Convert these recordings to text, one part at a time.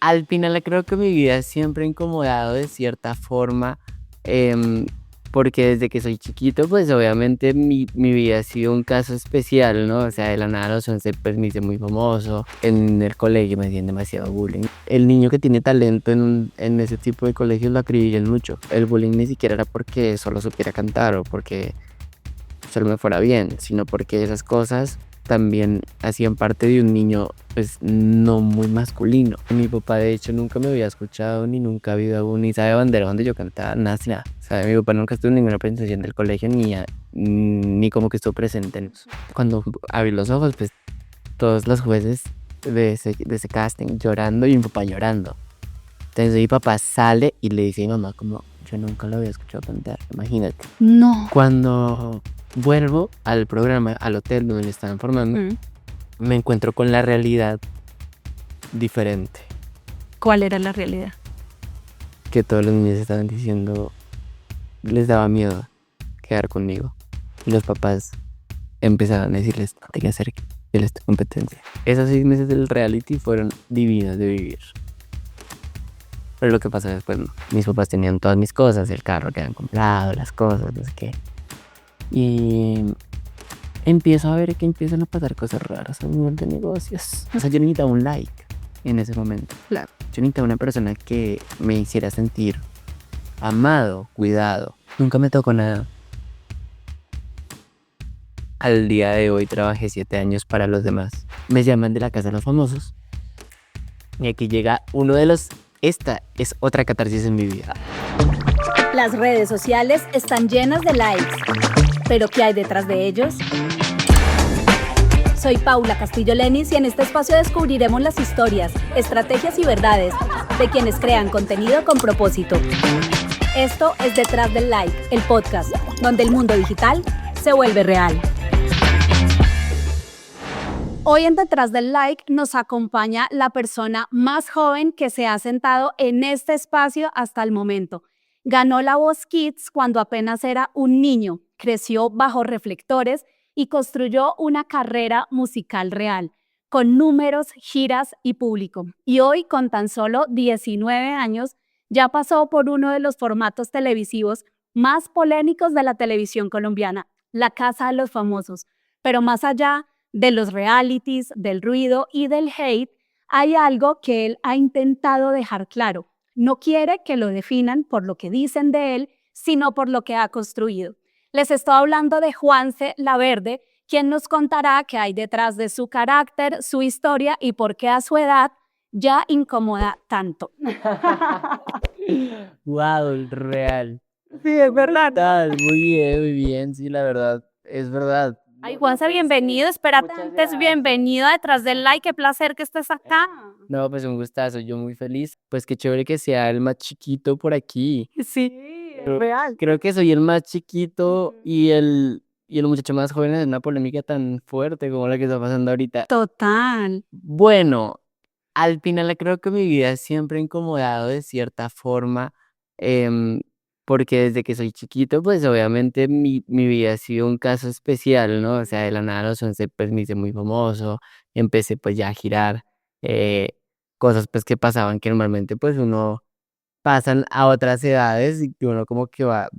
Al final creo que mi vida siempre ha incomodado de cierta forma, em, porque desde que soy chiquito, pues obviamente mi vida ha sido un caso especial, ¿no? O sea, de la nada a los 11 pues me hice muy famoso, en el colegio me hacían demasiado bullying. El niño que tiene talento en ese tipo de colegios lo acribillan mucho. El bullying ni siquiera era porque solo supiera cantar o porque solo me fuera bien, sino porque esas cosas también hacían parte de un niño pues no muy masculino. Mi papá de hecho nunca me había escuchado ni nunca había ido ni sabe bandera donde yo cantaba, nada, así nada. O sea, mi papá nunca estuvo en ninguna presentación del colegio ni como que estuvo presente en eso. Cuando abrí los ojos pues todos los jueces de ese casting llorando y mi papá llorando. Entonces mi papá sale y le dice a mi mamá como yo nunca lo había escuchado cantar, imagínate. No. Cuando vuelvo al programa, al hotel donde me estaban formando, me encuentro con la realidad diferente. ¿Cuál era la realidad? Que todos los niños estaban diciendo, les daba miedo quedar conmigo. Y los papás empezaban a decirles, no te que hacer esta competencia. Esos 6 meses del reality fueron divinos de vivir. Pero lo que pasa después, no. Mis papás tenían todas mis cosas, el carro que habían comprado, las cosas, no sé qué. Y empiezo a ver que empiezan a pasar cosas raras a nivel de negocios. O sea, yo necesitaba un like en ese momento. Claro. Yo necesitaba una persona que me hiciera sentir amado, cuidado. Nunca me tocó nada. Al día de hoy trabajé 7 años para los demás. Me llaman de la Casa de los Famosos. Y aquí llega uno de los... Esta es otra catarsis en mi vida. Las redes sociales están llenas de likes, pero ¿qué hay detrás de ellos? Soy Paula Castillo Lenis y en este espacio descubriremos las historias, estrategias y verdades de quienes crean contenido con propósito. Esto es Detrás del Like, el podcast, donde el mundo digital se vuelve real. Hoy en Detrás del Like nos acompaña la persona más joven que se ha sentado en este espacio hasta el momento. Ganó La Voz Kids cuando apenas era un niño, creció bajo reflectores y construyó una carrera musical real, con números, giras y público. Y hoy, con tan solo 19 años, ya pasó por uno de los formatos televisivos más polémicos de la televisión colombiana, La Casa de los Famosos. Pero más allá de los realities, del ruido y del hate, hay algo que él ha intentado dejar claro. No quiere que lo definan por lo que dicen de él, sino por lo que ha construido. Les estoy hablando de Juanse Laverde, quien nos contará qué hay detrás de su carácter, su historia y por qué a su edad ya incomoda tanto. Wow, real. Sí, es verdad. Tal, muy bien, sí, la verdad, es verdad. Ay, Juanse, bienvenido. Espérate Muchas antes, gracias. bienvenido a Detrás del Like. Qué placer que estés acá. No, pues un gustazo, yo muy feliz. Pues qué chévere que sea el más chiquito por aquí. Sí, es real. Creo que soy el más chiquito y el muchacho más joven en una polémica tan fuerte como la que está pasando ahorita. Total. Bueno, al final creo que mi vida siempre ha incomodado de cierta forma, em, porque desde que soy chiquito, pues obviamente mi vida ha sido un caso especial, ¿no? O sea, de la nada a los 11 pues me hice muy famoso, empecé pues ya a girar, eh, cosas pues que pasaban que normalmente pues uno pasan a otras edades y que uno como que va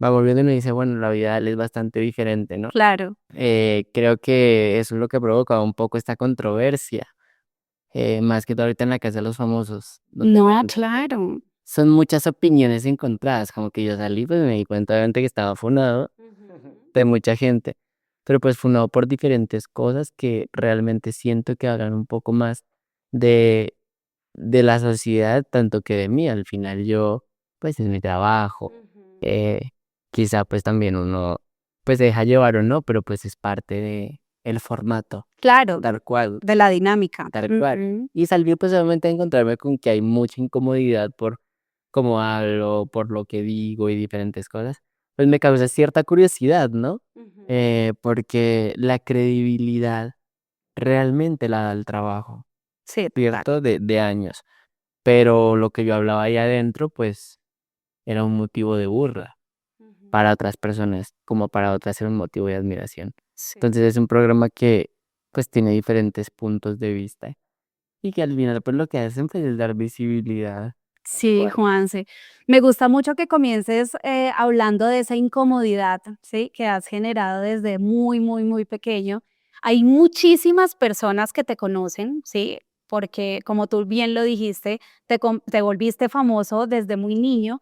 volviendo y uno dice, bueno, la vida de él es bastante diferente, ¿no? Claro. Creo que eso es lo que ha provocado un poco esta controversia, más que todo ahorita en la Casa de los Famosos. No, claro. Son muchas opiniones encontradas, como que yo salí, pues me di cuenta obviamente que estaba funado de mucha gente, pero pues funado por diferentes cosas que realmente siento que hablan un poco más de, de la sociedad, tanto que de mí. Al final yo, pues es mi trabajo, eh, quizá pues también uno pues se deja llevar o no, pero pues es parte de el formato, Claro, tal cual, de la dinámica. tal cual. Y salí pues obviamente a encontrarme con que hay mucha incomodidad por cómo hablo, por lo que digo y diferentes cosas. Pues me causa cierta curiosidad, ¿no? Porque la credibilidad realmente la da el trabajo, Sí, ¿cierto? De años. Pero lo que yo hablaba ahí adentro, pues era un motivo de burla para otras personas, como para otras era un motivo de admiración. sí. Entonces es un programa que pues tiene diferentes puntos de vista y que al final pues lo que hacen pues es dar visibilidad. Sí, Bueno, Juanse. Me gusta mucho que comiences hablando de esa incomodidad, ¿sí? Que has generado desde muy, muy, muy pequeño. Hay muchísimas personas que te conocen, ¿sí? Porque como tú bien lo dijiste, te volviste famoso desde muy niño,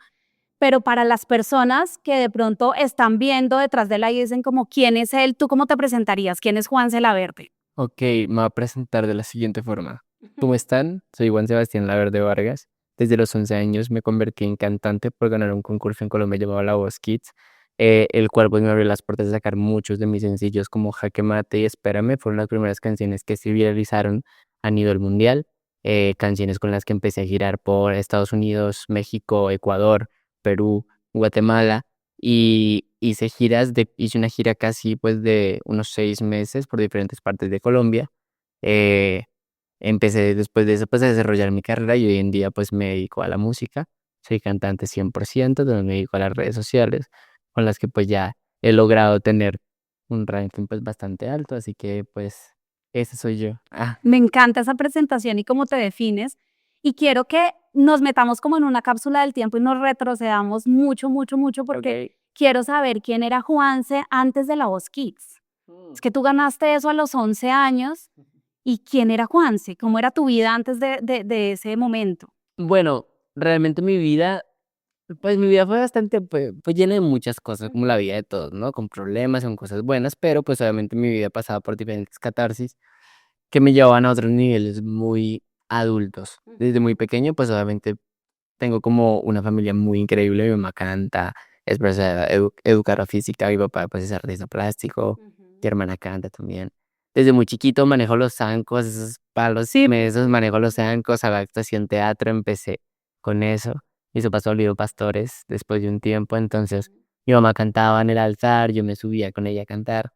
pero para las personas que de pronto están viendo detrás de la y dicen como, ¿quién es él? ¿Tú cómo te presentarías? ¿Quién es Juanse Laverde? ok, me voy a presentar de la siguiente forma. ¿Cómo están? Soy Juan Sebastián Laverde Vargas. Desde los 11 años me convertí en cantante por ganar un concurso en Colombia llamado La Voz Kids, el cual pues me abrió las puertas de sacar muchos de mis sencillos como Jaque Mate y Espérame. Fueron las primeras canciones que se viralizaron a nivel mundial, canciones con las que empecé a girar por Estados Unidos, México, Ecuador, Perú, Guatemala. Y hice una gira casi pues de unos 6 meses por diferentes partes de Colombia. Eh, Empecé después de eso pues a desarrollar mi carrera y hoy en día pues me dedico a la música. Soy cantante 100%, donde me dedico a las redes sociales, con las que pues ya he logrado tener un ranking pues bastante alto, así que pues ese soy yo. Ah, Me encanta esa presentación y cómo te defines. Y quiero que nos metamos como en una cápsula del tiempo y nos retrocedamos mucho, mucho, mucho, porque ok. quiero saber quién era Juanse antes de La Voz Kids. Es que tú ganaste eso a los 11 años. ¿Y quién era Juanse? ¿Cómo era tu vida antes de ese momento? Bueno, realmente pues mi vida fue bastante, pues llena de muchas cosas, como la vida de todos, ¿no? Con problemas, con cosas buenas, pero pues obviamente mi vida pasaba por diferentes catarsis que me llevaban a otros niveles muy adultos. Desde muy pequeño, pues obviamente tengo como una familia muy increíble, mi mamá canta, es profesora educadora física, mi papá pues es artista plástico, mi hermana canta también. Desde muy chiquito manejo los zancos, esos palos Sí. mesos, manejo los zancos, hago actuación teatro, empecé con eso. Mis papás se volvieron pastores después de un tiempo, entonces mi mamá cantaba en el altar, yo me subía con ella a cantar,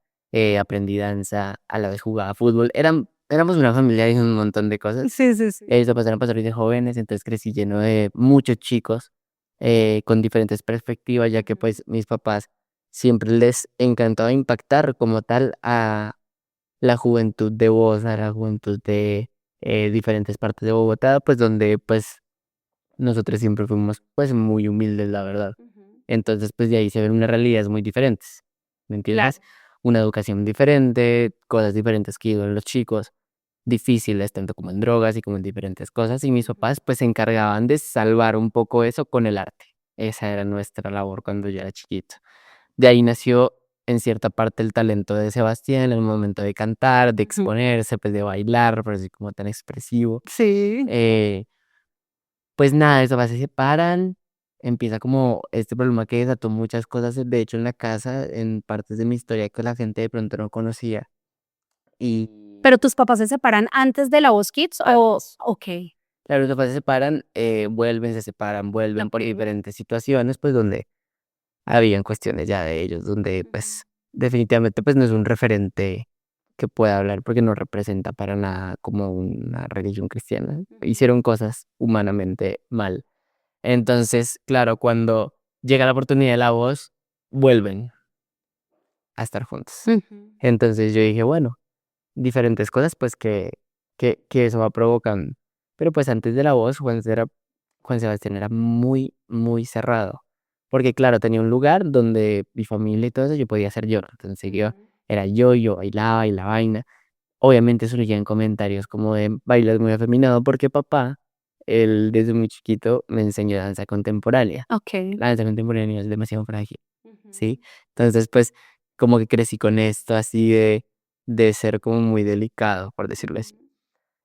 aprendí danza, a la vez jugaba fútbol. Éramos una familia de un montón de cosas. Sí, sí, sí. Mis papás eran pastores de jóvenes, entonces crecí lleno de muchos chicos con diferentes perspectivas, ya que pues mis papás siempre les encantaba impactar como tal a la juventud de Voz, a la juventud de diferentes partes de Bogotá, pues donde pues nosotros siempre fuimos pues muy humildes, la verdad. Entonces pues de ahí se ven unas realidades muy diferentes, ¿me entiendes? Claro. Una educación diferente, cosas diferentes que viven los chicos, difíciles tanto como en drogas y como en diferentes cosas, y mis papás pues se encargaban de salvar un poco eso con el arte. Esa era nuestra labor cuando yo era chiquito. De ahí nació en cierta parte el talento de Sebastián en el momento de cantar, de Ujú. exponerse, pues de bailar, por así como tan expresivo. Sí. Eh, pues nada, mis papás se separan, empieza como este problema que desató muchas cosas, de hecho en la casa, en partes de mi historia que la gente de pronto no conocía. Y ¿Pero tus papás se separan antes de La Voz Kids o...? antes. Ok. Claro, los papás se separan, vuelven, se separan, vuelven por Ok. diferentes situaciones, pues donde habían cuestiones ya de ellos, donde pues definitivamente pues no es un referente que pueda hablar porque no representa para nada como una religión cristiana. Hicieron cosas humanamente mal. Entonces, claro, cuando llega la oportunidad de La Voz, vuelven a estar juntos. Ujú. Entonces yo dije, bueno, diferentes cosas pues que eso va provocando. Pero pues antes de La Voz, Juan Sebastián era muy, muy cerrado. Porque claro, tenía un lugar donde mi familia y todo eso yo podía ser yo. Entonces era yo bailaba y la vaina. Obviamente surgían comentarios como de bailas muy afeminado porque papá, él desde muy chiquito me enseñó danza contemporánea. Ok. La danza contemporánea es demasiado frágil, ¿sí? Entonces pues como que crecí con esto así de ser como muy delicado, por decirlo así.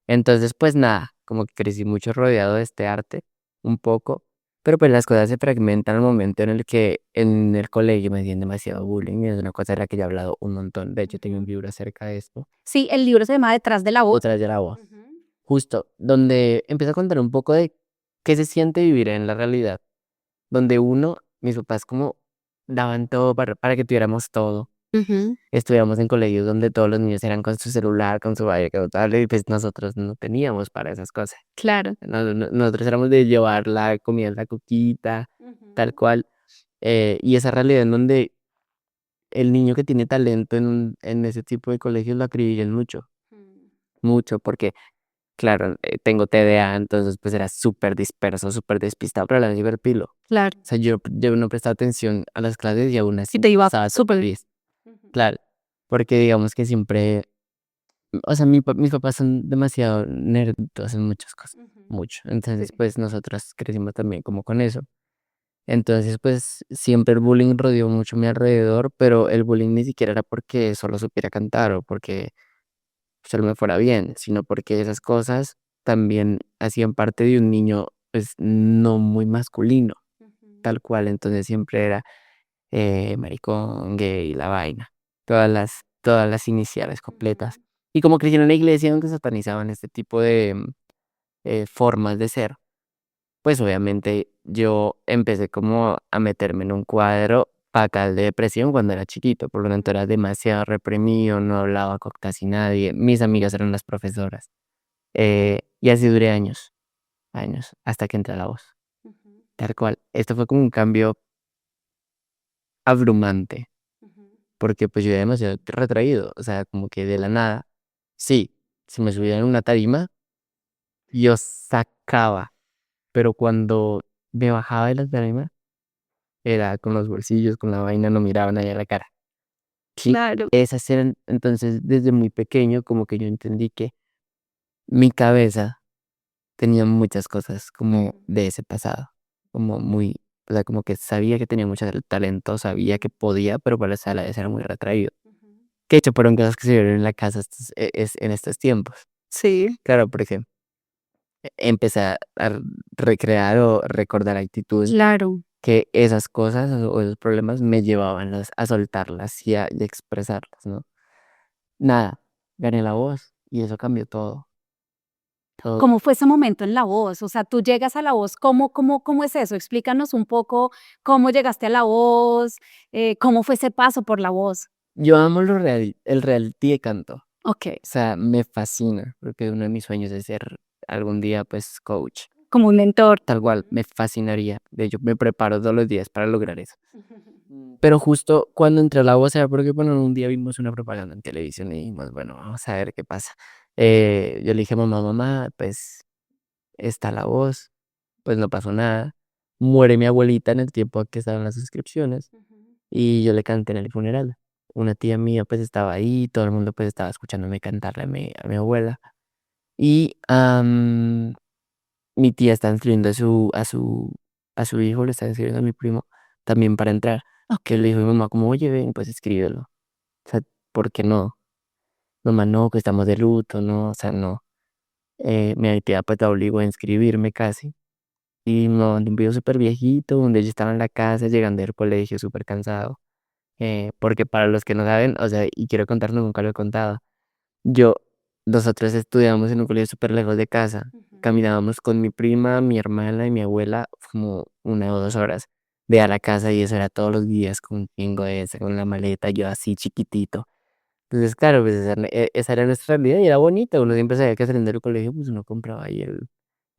Entonces, pues nada, como que crecí mucho rodeado de este arte, un poco, pero pues las cosas se fragmentan al momento en el que en el colegio me hacían demasiado bullying, y es una cosa de la que ya he hablado un montón, de hecho tengo un libro acerca de esto, Sí, el libro se llama Detrás de la Voz. Detrás de la Voz, justo, donde empiezo a contar un poco de qué se siente vivir en la realidad, donde mis papás como daban todo para que tuviéramos todo. Ujú. Estudiamos en colegios donde todos los niños eran con su celular, con su tablet, y pues nosotros no teníamos para esas cosas. Claro. Nosotros éramos de llevar la comida en la coquita, tal cual. Y esa realidad en donde el niño que tiene talento en ese tipo de colegios lo acribillan mucho, mucho, porque claro, tengo TDA, entonces pues era súper disperso, súper despistado, pero era súper pilo. Claro. O sea, yo no prestaba atención a las clases y aún así Y te iba estaba súper súper bien. Claro, porque digamos que siempre, o sea, mis papás son demasiado nerdos en muchas cosas, mucho. Entonces, Sí. pues nosotros crecimos también como con eso. Entonces, pues siempre el bullying rodeó mucho mi alrededor, pero el bullying ni siquiera era porque solo supiera cantar o porque solo me fuera bien, sino porque esas cosas también hacían parte de un niño, pues no muy masculino, tal cual. Entonces siempre era maricón, gay, la vaina, todas las iniciales completas. Y como crecí en la iglesia donde satanizaban este tipo de formas de ser, pues obviamente yo empecé como a meterme en un cuadro fatal de depresión cuando era chiquito, por lo tanto era demasiado reprimido, no hablaba con casi nadie, mis amigas eran las profesoras, y así duré años, años, hasta que entré a la voz, tal cual. Esto fue como un cambio abrumante, porque pues yo era demasiado retraído, o sea, como que de la nada, sí, si me subía en una tarima, yo sacaba, pero cuando me bajaba de la tarima, era con los bolsillos, con la vaina, no miraban allá la cara. Sí, Claro. esas eran, entonces desde muy pequeño como que yo entendí que mi cabeza tenía muchas cosas como de ese pasado, como muy, o sea, como que sabía que tenía mucho talento, sabía que podía, pero para a la vez era muy retraído. Que de hecho fueron cosas que se vieron en la casa en estos tiempos. Sí. Claro, por ejemplo, empecé a recrear o recordar actitudes Claro. que esas cosas o esos problemas me llevaban a soltarlas y a expresarlas, ¿no? Nada, gané la voz y eso cambió todo, todo. ¿Cómo fue ese momento en La Voz? O sea, tú llegas a La Voz, ¿cómo es eso? Explícanos un poco cómo llegaste a La Voz, cómo fue ese paso por La Voz. Yo amo el reality de canto, o Ok, sea, me fascina, porque uno de mis sueños es ser algún día, pues, coach, como un mentor. tal cual, me fascinaría, de hecho, me preparo todos los días para lograr eso. Pero justo cuando entré a La Voz era porque, bueno, un día vimos una propaganda en televisión y dijimos, bueno, vamos a ver qué pasa. Yo le dije a mamá, mamá, pues, está La Voz, pues no pasó nada. Muere mi abuelita en el tiempo que estaban las suscripciones y yo le canté en el funeral. Una tía mía pues estaba ahí, todo el mundo pues estaba escuchándome cantarle a mi abuela. Y mi tía está inscribiendo a su hijo, le está inscribiendo a mi primo también para entrar. Que le dijo a mi mamá como, oye, ven, pues escríbelo. O sea, ¿por qué no? Mamá, no, que estamos de luto, no, o sea, no. Mi tía pues la obligó a inscribirme casi. Y me mandó un video súper viejito donde yo estaba en la casa llegando del colegio súper cansado. Porque para los que no saben, o sea, y quiero contarlo, nunca lo he contado. Yo, nosotros estudiábamos en un colegio súper lejos de casa. Caminábamos con mi prima, mi hermana y mi abuela como 1 o 2 horas de a la casa y eso era todos los días con un chingo de esa, con la maleta, yo así chiquitito. Entonces, claro, pues esa era nuestra realidad y era bonita. Uno siempre sabía que saliendo del colegio, pues uno compraba ahí el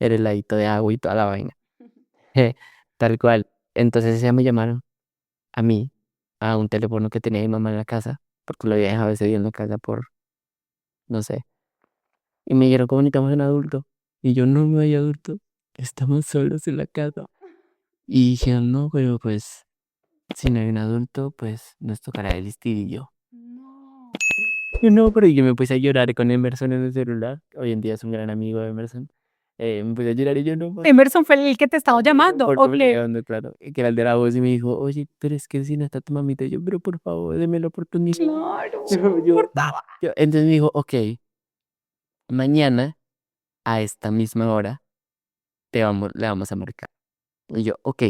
heladito de agua y toda la vaina. Tal cual. Entonces ya me llamaron a mí, a un teléfono que tenía mi mamá en la casa, porque lo había dejado ese día en la casa por, no sé. Y me dijeron, ¿cómo necesitamos un adulto? Y yo, no hay adulto, estamos solos en la casa. Y dijeron, no, pero pues, si no hay un adulto, pues nos tocará desistir. Y yo, no, pero yo me puse a llorar con Emerson en el celular. Hoy en día es un gran amigo de Emerson. Me puse a llorar y yo no, Emerson fue el que te estaba llamando. por Ok. llamando, claro, que era el de la voz y me dijo, oye, pero es que si no está tu mamita, y yo, pero por favor, deme la oportunidad. Claro, Entonces me dijo, ok, mañana a esta misma hora le vamos a marcar. Y yo, ok,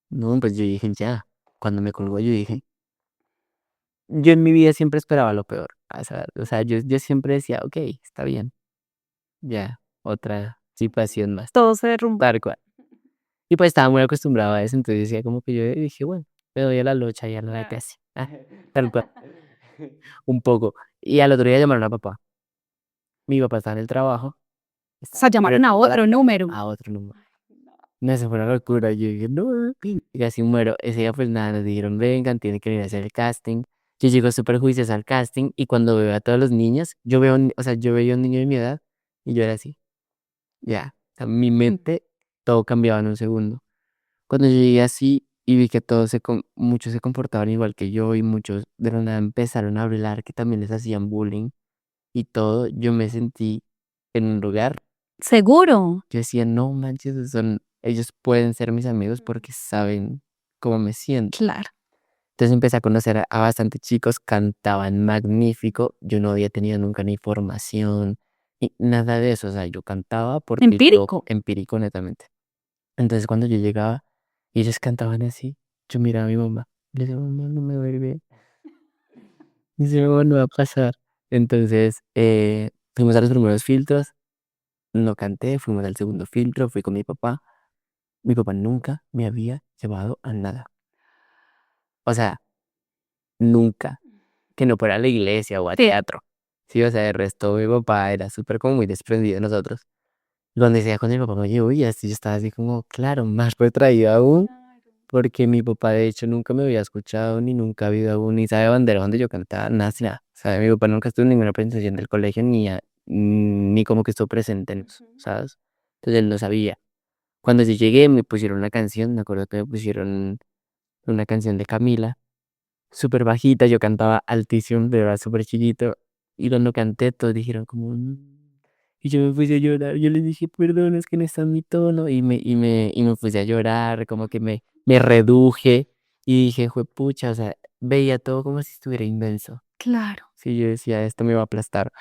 no, pues yo dije, ya, cuando me colgó yo dije, yo en mi vida siempre esperaba lo peor, o sea, yo siempre decía, ok, está bien, ya, otra situación más, todo se derrumbó. tal cual. Y pues estaba muy acostumbrado a eso, entonces decía como que yo dije, bueno, me doy a la locha y a la casi, tal cual, un poco. Y al otro día llamaron a papá. Mi papá estaba en el trabajo. O sea, llamaron a otro número. A otro número. No, eso fue una locura. Yo dije, no, y casi muero. Ese día, pues nada, nos dijeron, vengan, tienen que venir a hacer el casting. Yo llego súper juiciosa al casting y cuando veo a todos los niños, o sea, yo veía un niño de mi edad Y yo era así, ya. O sea, mi mente, todo cambiaba en un segundo. Cuando yo llegué así y vi que muchos se comportaban igual que yo y muchos de la nada empezaron a hablar que también les hacían bullying y todo, yo me sentí en un lugar. Seguro. Yo decía, no manches, ellos pueden ser mis amigos porque saben cómo me siento. Claro. Entonces empecé a conocer a bastantes chicos, cantaban magnífico, yo no había tenido nunca ni formación, ni nada de eso, o sea, yo cantaba porque Empírico. empírico netamente. Entonces cuando yo llegaba y ellos cantaban así, yo miraba a mi mamá, y le decía, mamá, no me va a ir bien, y dice, mamá, no va a pasar. Entonces fuimos a los primeros filtros, no canté, fuimos al segundo filtro, fui con mi papá nunca me había llevado a nada, o sea, nunca. Que no fuera a la iglesia o a Sí. teatro. Sí, o sea, de resto mi papá era súper como muy desprendido de nosotros. Y cuando decía con mi papá, oye, uy, así yo estaba así como, claro, más retraído aún, porque mi papá de hecho nunca me había escuchado, ni nunca había ido aún, ni sabe bandera donde yo cantaba, nada, así nada. O sea, mi papá nunca estuvo en ninguna presentación del colegio, ni como que estuvo presente en eso, ¿sabes? Entonces él no sabía. Cuando yo llegué me pusieron una canción, me acuerdo que me pusieron una canción de Camila súper bajita, yo cantaba altísimo, pero era súper chiquito. Y cuando canté, todos dijeron como... Y yo me puse a llorar. Yo les dije, perdón, es que no está en mi tono. Y me puse a llorar, como que me reduje. Y dije, pucha, o sea, veía todo como si estuviera inmenso. Claro. Sí, yo decía, esto me va a aplastar.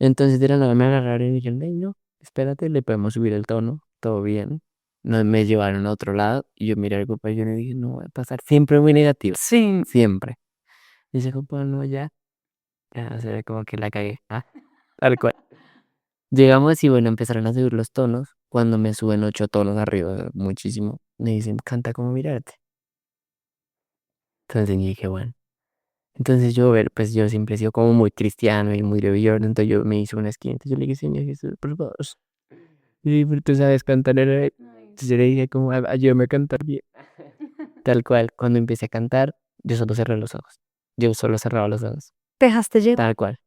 Entonces de la nada me agarraron y dijeron, "Ey, no, espérate, le podemos subir el tono, todo bien". No, me llevaron a otro lado y yo miré al compa y yo le dije, no voy a pasar. Siempre muy negativo, Sí. siempre. Dice, compa, no, ya, o sea, como que la cagué. Tal cual. Llegamos y bueno, empezaron a subir los tonos. Cuando me suben 8 tonos arriba, muchísimo, me dicen, canta como mirarte. Entonces yo dije, bueno. Entonces pues yo siempre he sido como muy cristiano y muy religioso, entonces yo me hice una esquina. Entonces yo le dije, Señor Jesús, por favor. Sí, pero tú sabes cantar. Entonces yo le dije, como, ayúdame a cantar bien. Tal cual, cuando empecé a cantar, yo solo cerré los ojos. Yo solo cerraba los ojos. Dejaste llevar. Tal cual.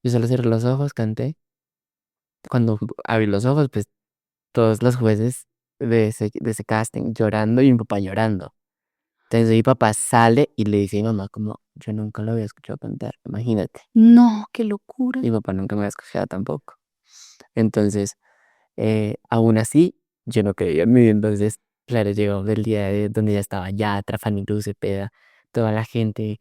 Yo solo cerré los ojos, canté. Cuando abrí los ojos, pues todos los jueces de ese casting llorando y mi papá llorando. Entonces mi papá sale y le dice a mi mamá como, yo nunca lo había escuchado cantar, imagínate. No, qué locura. Mi papá nunca me había escuchado tampoco. Entonces, aún así, yo no creía en mí. Entonces, claro, llegó del día donde ya estaba ya, Trafani Luz Cepeda, toda la gente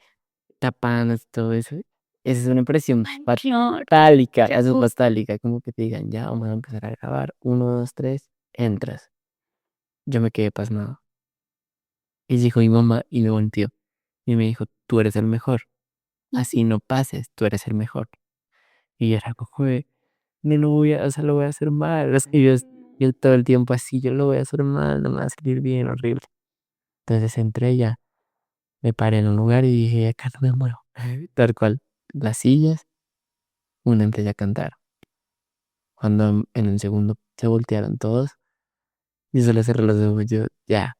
tapando todo eso. Esa es una impresión Claro. patálica, es patálica, como que te digan, ya, vamos a empezar a grabar, 1, 2, 3, entras. Yo me quedé pasmado. Y dijo mi mamá y me volteó y me dijo, tú eres el mejor, así no pases, tú eres el mejor. Y yo era como, de, no lo voy a, o sea, lo voy a hacer mal. Es que yo todo el tiempo así, yo lo voy a hacer mal, no me va a salir bien, horrible. Entonces entré ya, me paré en un lugar y dije, acá no me muevo. Tal cual, las sillas, una empecé a cantar. Cuando en el segundo se voltearon todos, y solo cerré los ojos, yo ya,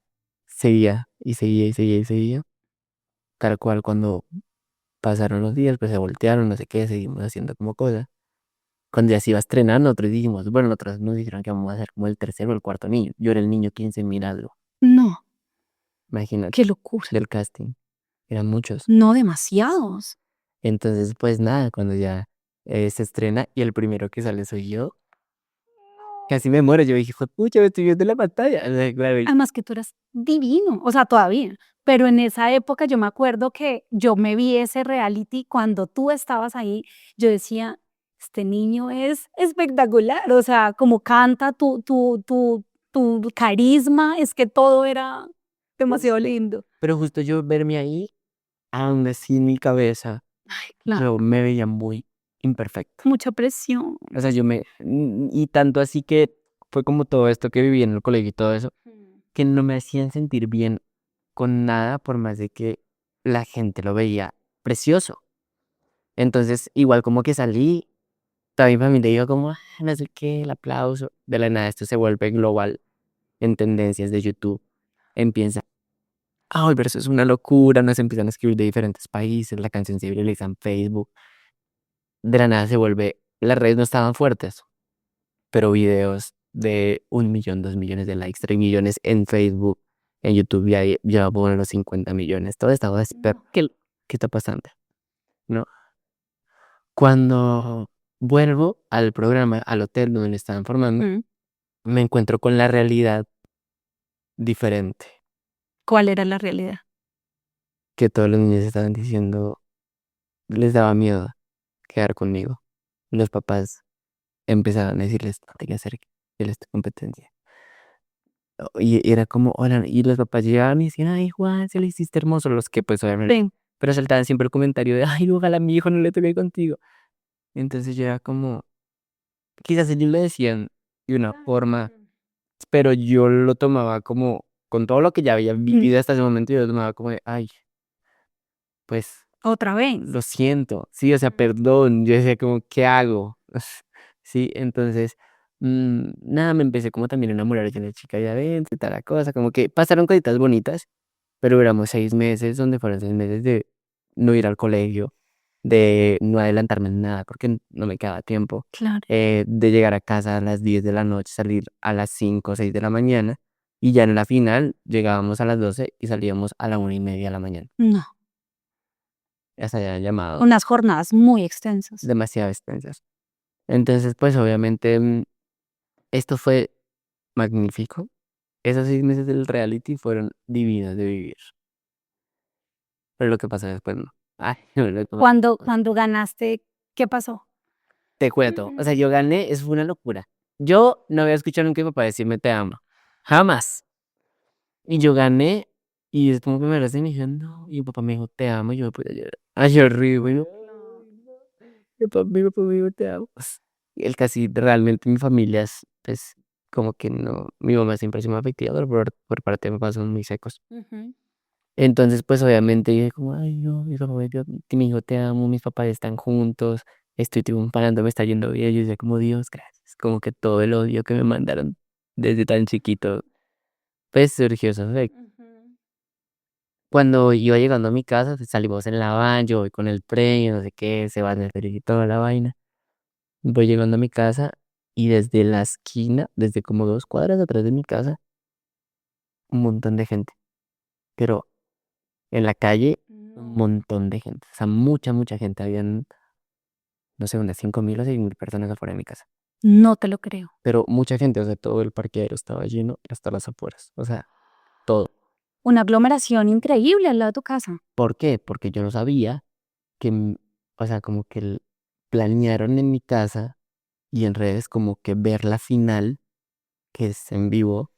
seguía, y seguía, y seguía, y seguía. Tal cual, cuando pasaron los días, pues se voltearon, no sé qué, seguimos haciendo como cosas. Cuando ya se iba a estrenar, nosotros dijimos, bueno, nosotros nos dijeron que vamos a hacer como el tercero o el cuarto niño. Yo era el niño 15.000 algo, No, imagínate, qué locura. del casting. Eran muchos. No, demasiados. Entonces, pues nada, cuando ya se estrena y el primero que sale soy yo, casi me muero. Yo dije, pucha, me estoy viendo en la pantalla. O sea, claro, Además que tú eras divino, o sea, todavía. Pero en esa época yo me acuerdo que yo me vi ese reality cuando tú estabas ahí, yo decía, este niño es espectacular, o sea, como canta, tu carisma, es que todo era demasiado lindo. pero justo yo verme ahí, aún así en mi cabeza, Ay, claro, yo me veía muy imperfecto. mucha presión. O sea, y tanto así que fue como todo esto que viví en el colegio y todo eso, que no me hacían sentir bien con nada por más de que la gente lo veía precioso. Entonces, igual como que salí, toda mi familia dijo como, no sé qué, el aplauso. De la nada esto se vuelve global en tendencias de YouTube. Empieza a volverse es una locura, nos empiezan a escribir de diferentes países, la canción se viraliza en Facebook. De la nada se vuelve, las redes no estaban fuertes. pero videos de 1 millón, 2 millones de likes, 3 millones en Facebook, en YouTube ya por los 50 millones. Todo estaba así, pero ¿qué está pasando? ¿No? Cuando vuelvo al programa, al hotel donde me estaban formando, Mm. me encuentro con la realidad diferente, ¿Cuál era la realidad? que todos los niños estaban diciendo, les daba miedo quedar conmigo. Los papás empezaban a decirles, no te acerques, él es tu competencia. Y era como, hola, y los papás llegaban y decían, ay, Juan, se lo hiciste hermoso, los que pues obviamente, Sí. pero saltaban siempre el comentario de, ay, ojalá a mi hijo no le toque contigo. Entonces yo era como, quizás ellos lo decían de una forma, pero yo lo tomaba como, con todo lo que ya había vivido hasta ese momento, yo lo tomaba como de, ay, pues Otra vez. lo siento, sí, o sea, perdón, yo decía como, ¿qué hago? Sí, entonces, nada, me empecé como también a enamorar de la chica de adentro y tal la cosa, como que pasaron cositas bonitas, pero éramos 6 meses, donde fueron 6 meses de no ir al colegio, de no adelantarme en nada, porque no me quedaba tiempo, Claro. de llegar a casa a las 10 de la noche, salir a las 5 o 6 de la mañana, y ya en la final llegábamos a las 12 y salíamos a la 1:30 de la mañana. No. Hasta ya llamado. Unas jornadas muy extensas. Demasiado extensas. Entonces, pues obviamente esto fue magnífico. Esos 6 meses del reality fueron divinos de vivir. Pero lo que pasa después no. Ay, no, Cuando ganaste, ¿qué pasó? te cuento. O sea, yo gané, eso fue una locura. Yo no había escuchado nunca a mi papá decirme te amo. Jamás. Y yo gané y es como que me abracé y me dijeron no. Y mi papá me dijo te amo y yo me puse a llorar. Ay, horrible. Y yo, mi papá me dijo te amo. Y el casi realmente mi familia es, pues, como que no. Mi mamá siempre ha sido muy afectiva, pero por parte de mi papá son muy secos. Entonces, pues obviamente dije como, ay, no, mi papá me dijo, te amo, mis papás están juntos, estoy triunfando, me está yendo bien. Yo decía como, Dios, gracias. Como que todo el odio que me mandaron desde tan chiquito, pues surgió ese efecto. Cuando iba llegando a mi casa, pues, salimos en la van, yo voy con el premio, no sé qué, se van a y toda la vaina. Voy llegando a mi casa y desde la esquina, desde como 2 cuadras atrás de mi casa, un montón de gente. Pero en la calle, un montón de gente. O sea, mucha gente. Habían, no sé, unas 5.000 o 6.000 personas afuera de mi casa. No te lo creo. Pero mucha gente, o sea, todo el parqueadero estaba lleno hasta las afueras. O sea, todo. Una aglomeración increíble al lado de tu casa. ¿Por qué? Porque yo no sabía que, o sea, como que planearon en mi casa y en redes como que ver la final, que es en vivo,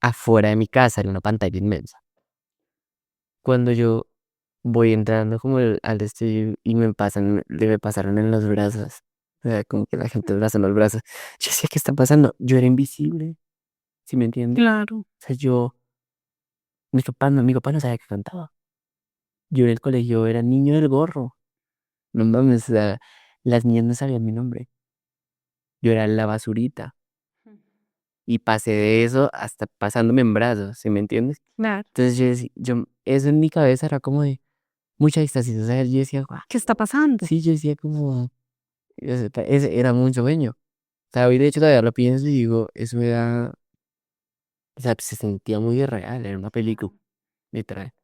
afuera de mi casa, en una pantalla inmensa. Cuando yo voy entrando como al estudio y me pasaron en los brazos. O sea, como que la gente abraza en los brazos. Yo decía, ¿qué está pasando? Yo era invisible, ¿sí me entiendes? Claro. O sea, mi papá no sabía que cantaba. Yo en el colegio era niño del gorro. No mames, o sea, las niñas no sabían mi nombre. Yo era la basurita. Y pasé de eso hasta pasándome en brazos, ¿sí me entiendes? Claro. Entonces eso en mi cabeza era como de mucha éxtasis. O sea, yo decía, guau. ¿Qué está pasando? Sí, yo decía como, ese era un sueño. O sea, hoy de hecho todavía lo pienso y digo, eso era, o sea, se sentía muy real, era una película, literal.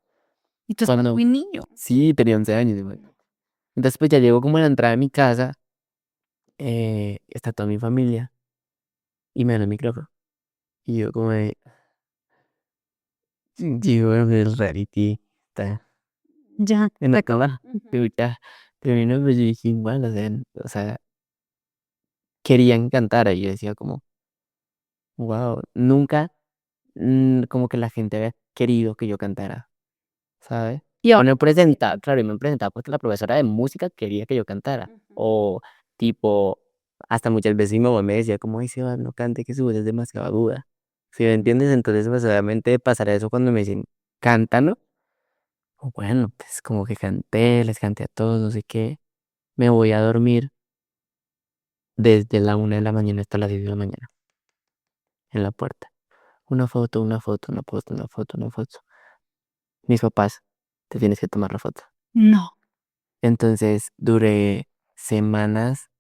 Y tú estabas muy niño. Sí, tenía 11 años. Entonces pues ya llego como a la entrada de mi casa, está toda mi familia y me dan el micrófono. Y yo como de, digo, bueno, el reality está Ya. en la cama. Pero ya, terminó, pues yo dije, igual, o sea, querían cantar y yo decía como, wow, nunca como que la gente había querido que yo cantara, ¿sabes? Y O me presentaba, claro, y me presentaba porque la profesora de música quería que yo cantara. O tipo, hasta muchas veces mi mamá me decía como, ay, Sebas, no cante, que su voz es demasiado aguda. ¿Sí me entiendes? Entonces, pues obviamente pasará eso cuando me dicen, cántalo. O bueno, pues como que canté, les canté a todos, no sé qué. Me voy a dormir desde la 1 de la mañana hasta las 10 de la mañana en la puerta. Una foto, una foto, una foto, una foto, una foto. Mis papás, te tienes que tomar la foto. no. Entonces duré semanas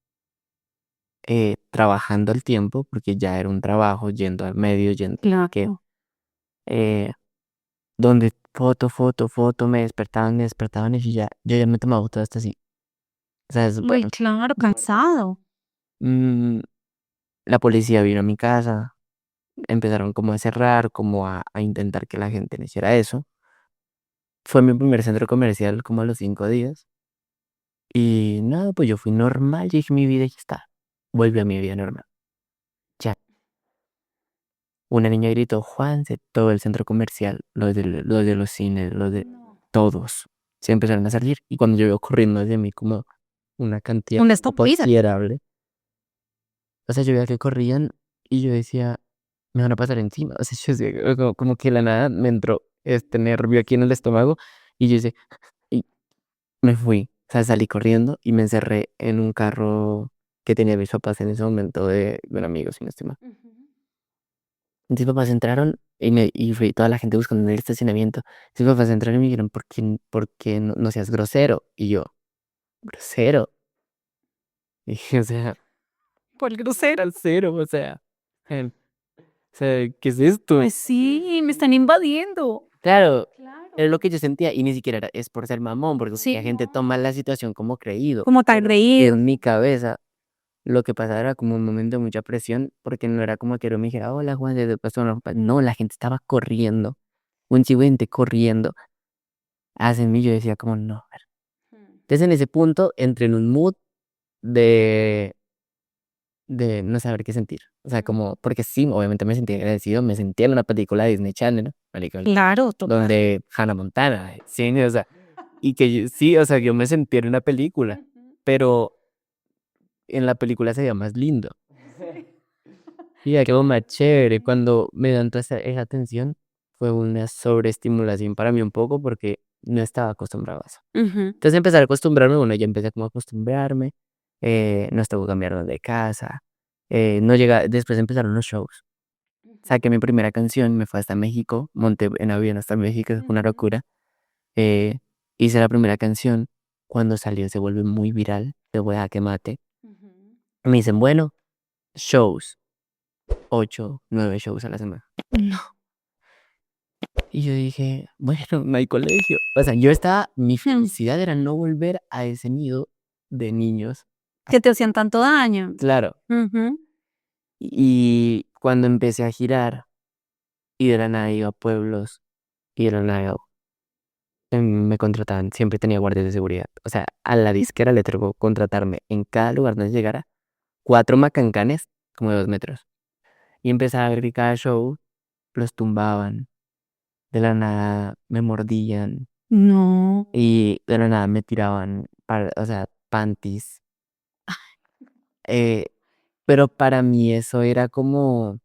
trabajando al tiempo, porque ya era un trabajo, yendo al medio, yendo que, Claro. eh, donde foto, me despertaban y yo ya me tomaba fotos hasta así. O sea, es Uy, bueno. claro, cansado. Mm, la policía vino a mi casa, empezaron como a cerrar, como a intentar que la gente no hiciera eso. Fue mi primer centro comercial como a los 5 días. Y nada, pues yo fui normal, yo dije mi vida ya está. Volví a mi vida normal. Ya. Una niña gritó, Juanse, todo el centro comercial, los de los cines, los de todos, se empezaron a salir. Y cuando yo veo corriendo hacia mí como una cantidad Un estopista. considerable, o sea, yo veía que corrían y yo decía, me van a pasar encima. O sea, yo decía, como que de la nada me entró este nervio aquí en el estómago y yo decía, y me fui. O sea, salí corriendo y me encerré en un carro que tenía mis papás en ese momento de un amigo, si no estoy mal. Mis papás entraron y fue toda la gente buscando en el estacionamiento. Mis papás entraron y me dijeron, por qué no seas grosero? Y yo, ¿grosero? Y dije, o sea, Por grosero. grosero, o sea, em, o sea, ¿qué es esto? Pues sí, me están invadiendo. Claro, Claro. es lo que yo sentía y ni siquiera es por ser mamón, porque Sí. la gente toma la situación como creído. Como tan Pero reído. en mi cabeza lo que pasaba era como un momento de mucha presión, porque no era como que yo me dijera, hola Juan, ¿de pasó? No, la gente estaba corriendo, un chihuente corriendo hacia mí, yo decía como, no. Entonces en ese punto entré en un mood de, de no saber qué sentir. O sea, como, porque sí, obviamente me sentía agradecido, me sentía en una película de Disney Channel, película Claro, donde Hannah Montana, sí, o sea, y que sí, o sea, yo me sentía en una película, pero en la película se veía más lindo. Y ya quedó más chévere. Cuando me dan toda esa atención, fue una sobreestimulación para mí un poco porque no estaba acostumbrado a eso. Entonces empezar a acostumbrarme, bueno, ya empecé como a acostumbrarme, nos tocó cambiarnos de casa, no llega, después empezaron los shows. Saqué mi primera canción, me fui hasta México, monté en avión hasta México, fue una locura. Eh, hice la primera canción, cuando salió se vuelve muy viral, te voy a que mate. Me dicen, bueno, shows, 8, 9 shows a la semana. No. Y yo dije, bueno, no hay colegio. O sea, mi felicidad era no volver a ese nido de niños. Que te hacían tanto daño. Claro. Y cuando empecé a girar y de la nada iba a pueblos y de la nada me contrataban, siempre tenía guardias de seguridad. O sea, a la disquera le tocó contratarme en cada lugar donde llegara 4 macancanes como de 2 metros. Y empezaba a abrir cada show, los tumbaban, de la nada me mordían No. y de la nada me tiraban, o sea, panties. Eh, pero para mí eso era como,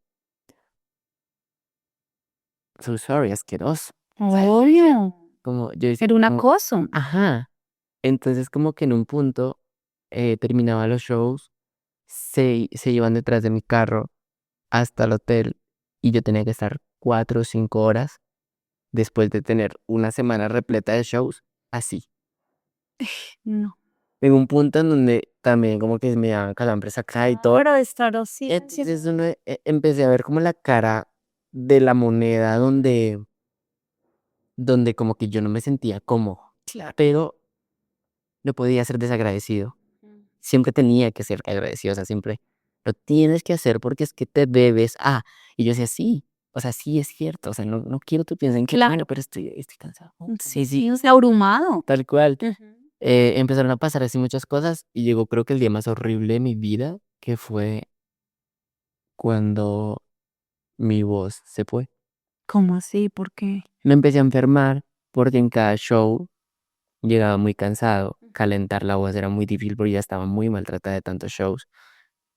so sorry, asqueroso. Obvio. Como yo decía, Era un como, acoso. ajá. Entonces como que en un punto terminaba los shows, se iban detrás de mi carro hasta el hotel y yo tenía que estar 4 o 5 horas después de tener una semana repleta de shows, así. No. En un punto en donde también como que me daban calambres acá y todo. Pero de estar así. Entonces empecé a ver como la cara de la moneda donde como que yo no me sentía cómodo, Claro. pero no podía ser desagradecido. Siempre tenía que ser agradecido, o sea, siempre lo tienes que hacer porque es que te debes a. Y yo decía, sí, o sea, sí es cierto, o sea, no quiero que piensen que, Claro. bueno, pero estoy cansado. Sí, Sí, o sea, abrumado. tal cual. Empezaron a pasar así muchas cosas y llegó creo que el día más horrible de mi vida, que fue cuando mi voz se fue. ¿Cómo así? ¿Por qué? Me empecé a enfermar porque en cada show llegaba muy cansado, calentar la voz era muy difícil porque ya estaba muy maltratada de tantos shows.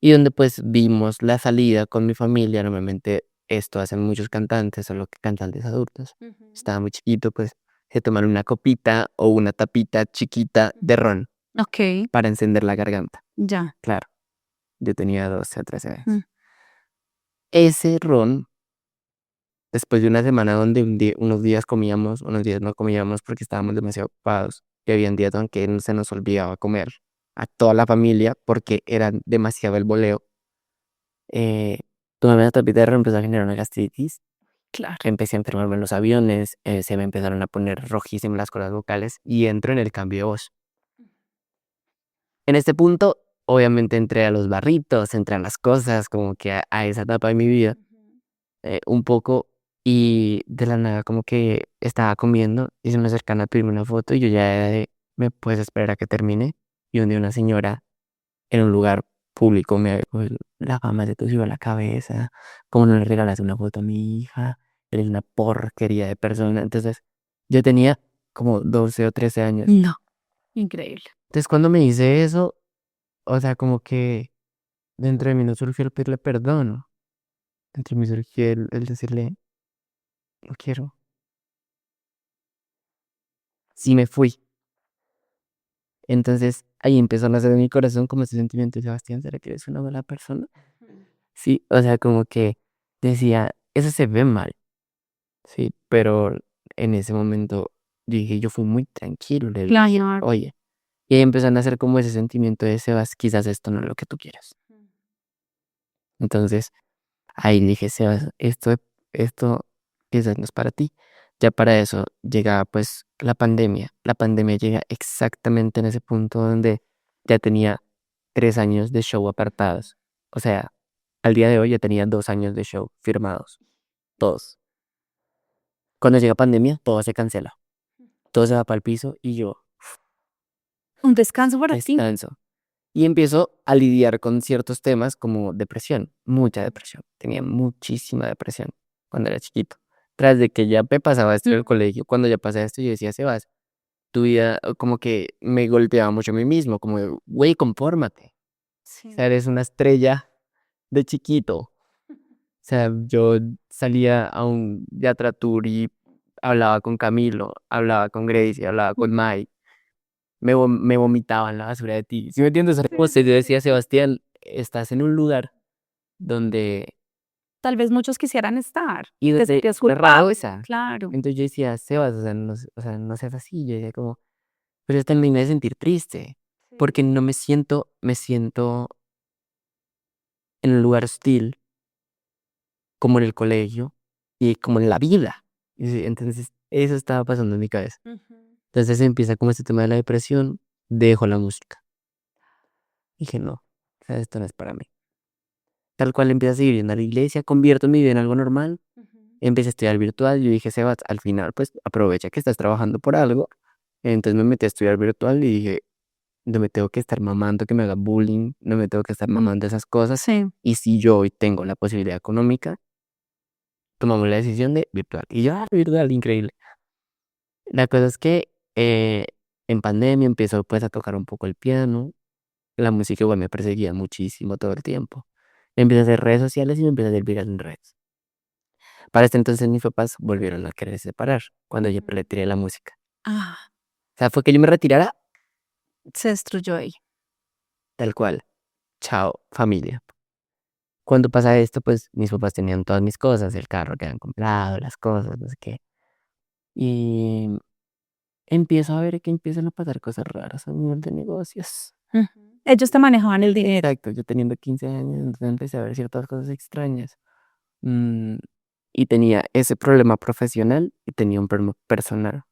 Y donde pues vimos la salida con mi familia, normalmente esto hacen muchos cantantes, solo que cantantes adultos. Estaba muy chiquito, pues se tomaron una copita o una tapita chiquita de ron Ok, para encender la garganta. ya. Claro, yo tenía 12 o 13 años. Mm. Ese ron, después de una semana donde unos días comíamos, unos días no comíamos porque estábamos demasiado ocupados, y habían días en que se nos olvidaba comer. a toda la familia porque era demasiado el boleo. Eh, Tomé una tapita de empezó a generar una gastritis. Claro. Empecé a enfermarme en los aviones, se me empezaron a poner rojísimas las cuerdas vocales y entro en el cambio de voz. En este punto, obviamente entré a los barritos, entré a las cosas, como que a esa etapa de mi vida, un poco, y de la nada como que estaba comiendo y se me acercan a pedirme una foto y yo ya era de, ¿me puedes esperar a que termine? Y donde una señora en un lugar público me dijo, la fama se te subió a la cabeza, ¿cómo no le regalas una foto a mi hija? Eres una porquería de persona. Entonces, yo tenía como 12 o 13 años. No. Increíble. Entonces, cuando me hice eso, o sea, como que dentro de mí no surgió el pedirle perdón, dentro de mí surgió el decirle, no quiero. Sí me fui. Entonces, ahí empezó a nacer en mi corazón como ese sentimiento de Sebastián, ¿será que eres una mala persona? Sí, o sea, como que decía, eso se ve mal, sí, pero en ese momento dije, yo fui muy tranquilo, le dije, Claro. oye, y ahí empezó a nacer como ese sentimiento de Sebas, quizás esto no es lo que tú quieres. Entonces, ahí dije, Sebas, esto quizás no es para ti. Ya para eso llega pues la pandemia. La pandemia llega exactamente en ese punto donde ya tenía 3 años de show apartados. O sea, al día de hoy ya tenía 2 años de show firmados. Todos. Cuando llega pandemia, todo se cancela. Todo se va para el piso y yo Un descanso para ti. descanso. Y empiezo a lidiar con ciertos temas como depresión, mucha depresión. Tenía muchísima depresión cuando era chiquito. Tras de que ya me pasaba esto en el colegio, cuando ya pasé esto, yo decía, Sebas, tu vida, como que me golpeaba mucho a mí mismo, como, de, güey, confórmate. O sea, eres una estrella de chiquito. O sea, yo salía a un Yatra Tour y hablaba con Camilo, hablaba con Gracie, hablaba con Mike. Me vomitaba en la basura de ti. ¿Sí me entiendes? O sea, como yo decía, Sebastián, estás en un lugar donde... Tal vez muchos quisieran estar. Y Te desde sentías cerrado culpable. esa. Claro. Entonces yo decía, Sebas, o sea, no seas así. Yo decía como, pero yo también me de sentir triste. Porque no me siento en un lugar hostil, como en el colegio y como en la vida. Y sí, entonces, eso estaba pasando en mi cabeza. Entonces empieza como este tema de la depresión, dejo la música. Dije, no, o sea, esto no es para mí. Tal cual empecé a seguir yendo a la iglesia, convierto mi vida en algo normal, empecé a estudiar virtual. Yo dije, Sebas, al final, pues aprovecha que estás trabajando por algo. Entonces me metí a estudiar virtual y dije, no me tengo que estar mamando que me haga bullying, no me tengo que estar mamando esas cosas. Sí. Y si yo hoy tengo la posibilidad económica, tomamos la decisión de virtual. Y yo, virtual, increíble. La cosa es que en pandemia empezó pues a tocar un poco el piano. La música igual me perseguía muchísimo todo el tiempo. Empecé a hacer redes sociales y me empecé a hacer viral en redes. Para este entonces mis papás volvieron a querer separar cuando yo le tiré la música. Ah, O sea, fue que yo me retirara se destruyó ahí. tal cual. Chao, familia. Cuando pasa esto, pues mis papás tenían todas mis cosas, el carro que habían comprado, las cosas, no sé qué. Y empiezo a ver que empiezan a pasar cosas raras a nivel de negocios. Ellos te manejaban el dinero. Exacto, yo teniendo 15 años, entonces empecé a ver ciertas cosas extrañas. Mm, y tenía ese problema profesional y tenía un problema personal,